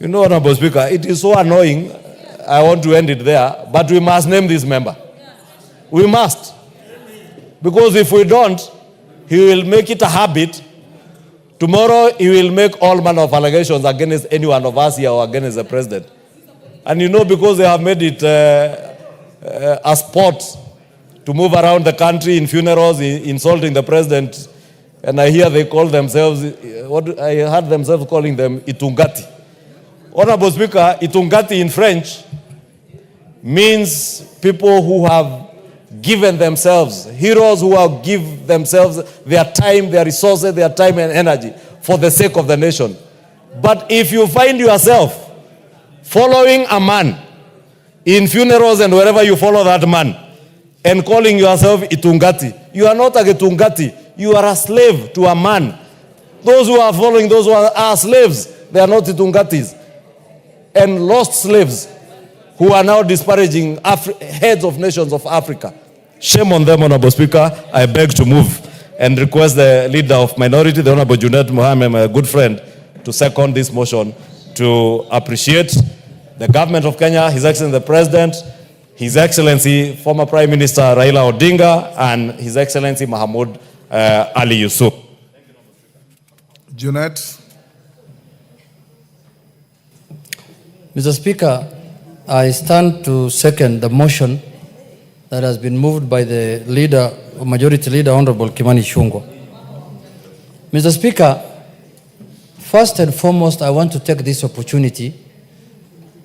You know, Honorable Speaker, it is so annoying. I want to end it there, but we must name this member. We must. Because if we don't, he will make it a habit. Tomorrow, he will make all manner of allegations against any one of us here or against the president. And you know, because they have made it a sport to move around the country in funerals, insulting the president, and I hear they call themselves, I heard themselves calling them Itungati. Honorable Speaker, Itungati in French means people who have given themselves, heroes who have given themselves their time, their resources, their time and energy for the sake of the nation. But if you find yourself following a man in funerals and wherever you follow that man and calling yourself Itungati, you are not a Itungati, you are a slave to a man. Those who are following those who are slaves, they are not Itungatis. And lost slaves who are now disparaging heads of nations of Africa. Shame on them, Honorable Speaker. I beg to move and request the leader of minority, the Honorable Junaid Mohammed, my good friend, to second this motion to appreciate the government of Kenya, His Excellency the President, His Excellency former Prime Minister Raila Odinga, and His Excellency Mahmoud Ali Yusuf. Junaid. Mr. Speaker, I stand to second the motion that has been moved by the leader, Majority Leader, Honorable Kimani Ichung'wah. Mr. Speaker, first and foremost, I want to take this opportunity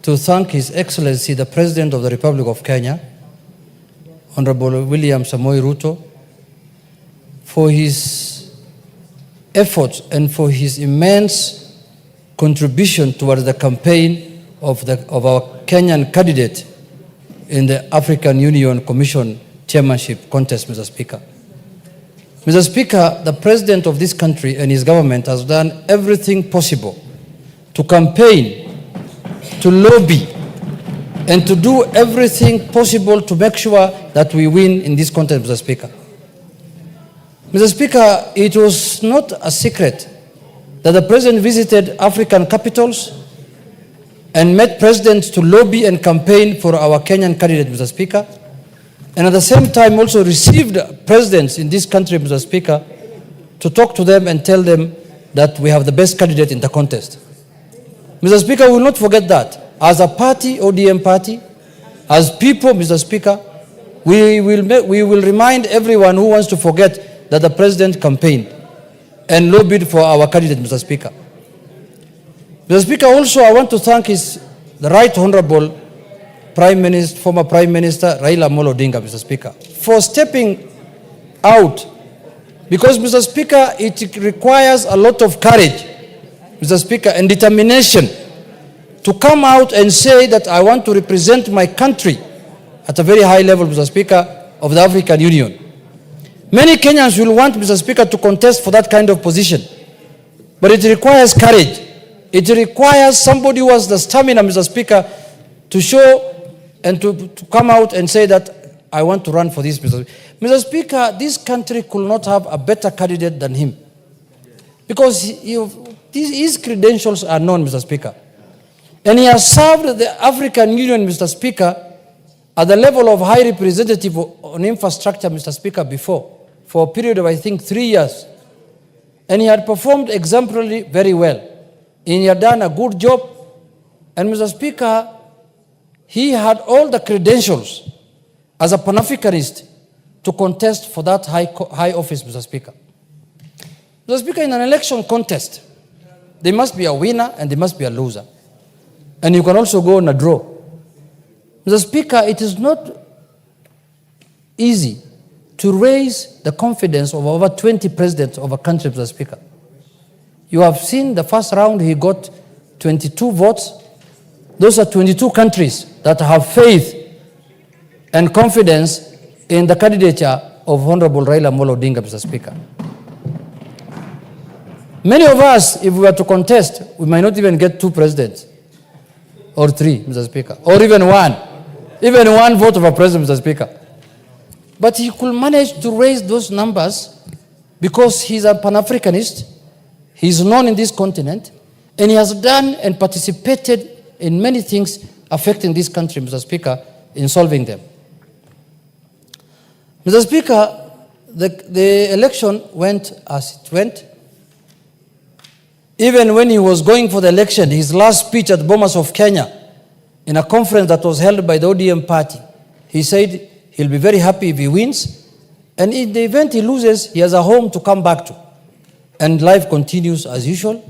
to thank His Excellency, the President of the Republic of Kenya, Honorable William Samoei Ruto, for his efforts and for his immense contribution towards the campaign of our Kenyan candidate in the African Union Commission chairmanship contest, Mr. Speaker. Mr. Speaker, the President of this country and his government has done everything possible to campaign, to lobby, and to do everything possible to make sure that we win in this contest, Mr. Speaker. Mr. Speaker, it was not a secret that the President visited African capitals and met presidents to lobby and campaign for our Kenyan candidate, Mr. Speaker, and at the same time also received presidents in this country, Mr. Speaker, to talk to them and tell them that we have the best candidate in the contest. Mr. Speaker, we will not forget that. As a party, ODM party, as people, Mr. Speaker, we will remind everyone who wants to forget that the President campaigned and lobbied for our candidate, Mr. Speaker. Mr. Speaker, also I want to thank the Right Honorable former Prime Minister Raila Amolo Odinga, Mr. Speaker, for stepping out, because, Mr. Speaker, it requires a lot of courage, Mr. Speaker, and determination to come out and say that I want to represent my country at a very high level, Mr. Speaker, of the African Union. Many Kenyans will want, Mr. Speaker, to contest for that kind of position, but it requires courage. It requires somebody who has the stamina, Mr. Speaker, to show and to come out and say that I want to run for this, Mr. Speaker. Mr. Speaker, this country could not have a better candidate than him, because his credentials are known, Mr. Speaker. And he has served the African Union, Mr. Speaker, at the level of High Representative on Infrastructure, Mr. Speaker, before, for a period of, I think, 3 years. And he had performed exemplarily very well. And he had done a good job. And, Mr. Speaker, he had all the credentials as a Pan-Africanist to contest for that high office, Mr. Speaker. Mr. Speaker, in an election contest, there must be a winner and there must be a loser. And you can also go on a draw. Mr. Speaker, it is not easy to raise the confidence of over 20 presidents of a country, Mr. Speaker. You have seen the first round, he got 22 votes. Those are 22 countries that have faith and confidence in the candidature of Honorable Raila Amolo Odinga, Mr. Speaker. Many of us, if we were to contest, we might not even get 2 presidents or 3, Mr. Speaker, or even 1. Even 1 vote of a president, Mr. Speaker. But he could manage to raise those numbers because he's a Pan-Africanist, he's known in this continent, and he has done and participated in many things affecting this country, Mr. Speaker, in solving them. Mr. Speaker, the election went as it went. Even when he was going for the election, his last speech at Bomas of Kenya, in a conference that was held by the ODM party, he said he'll be very happy if he wins, and in the event he loses, he has a home to come back to. And life continues as usual,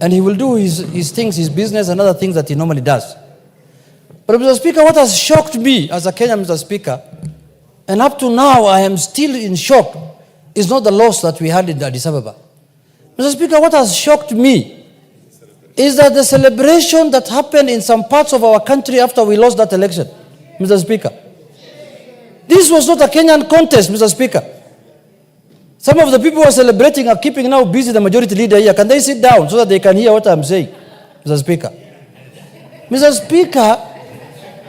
and he will do his things, his business, and other things that he normally does. But, Mr. Speaker, what has shocked me as a Kenyan, Mr. Speaker, and up to now I am still in shock, is not the loss that we had in Addis Ababa. Mr. Speaker, what has shocked me is that the celebration that happened in some parts of our country after we lost that election, Mr. Speaker. This was not a Kenyan contest, Mr. Speaker. Some of the people who are celebrating are keeping now busy the majority leader here. Can they sit down so that they can hear what I'm saying, Mr. Speaker? Mr. Speaker.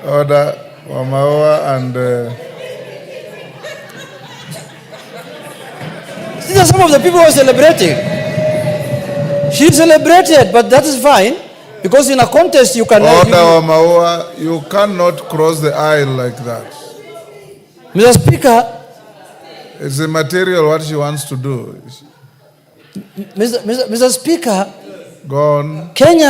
Order, Wamawa and These are some of the people who are celebrating. She celebrated, but that is fine. Because in a contest you can... Order Wamaua, you cannot cross the aisle like that. Mr. Speaker... It's immaterial what she wants to do. Mr. Speaker... Go on. Kenya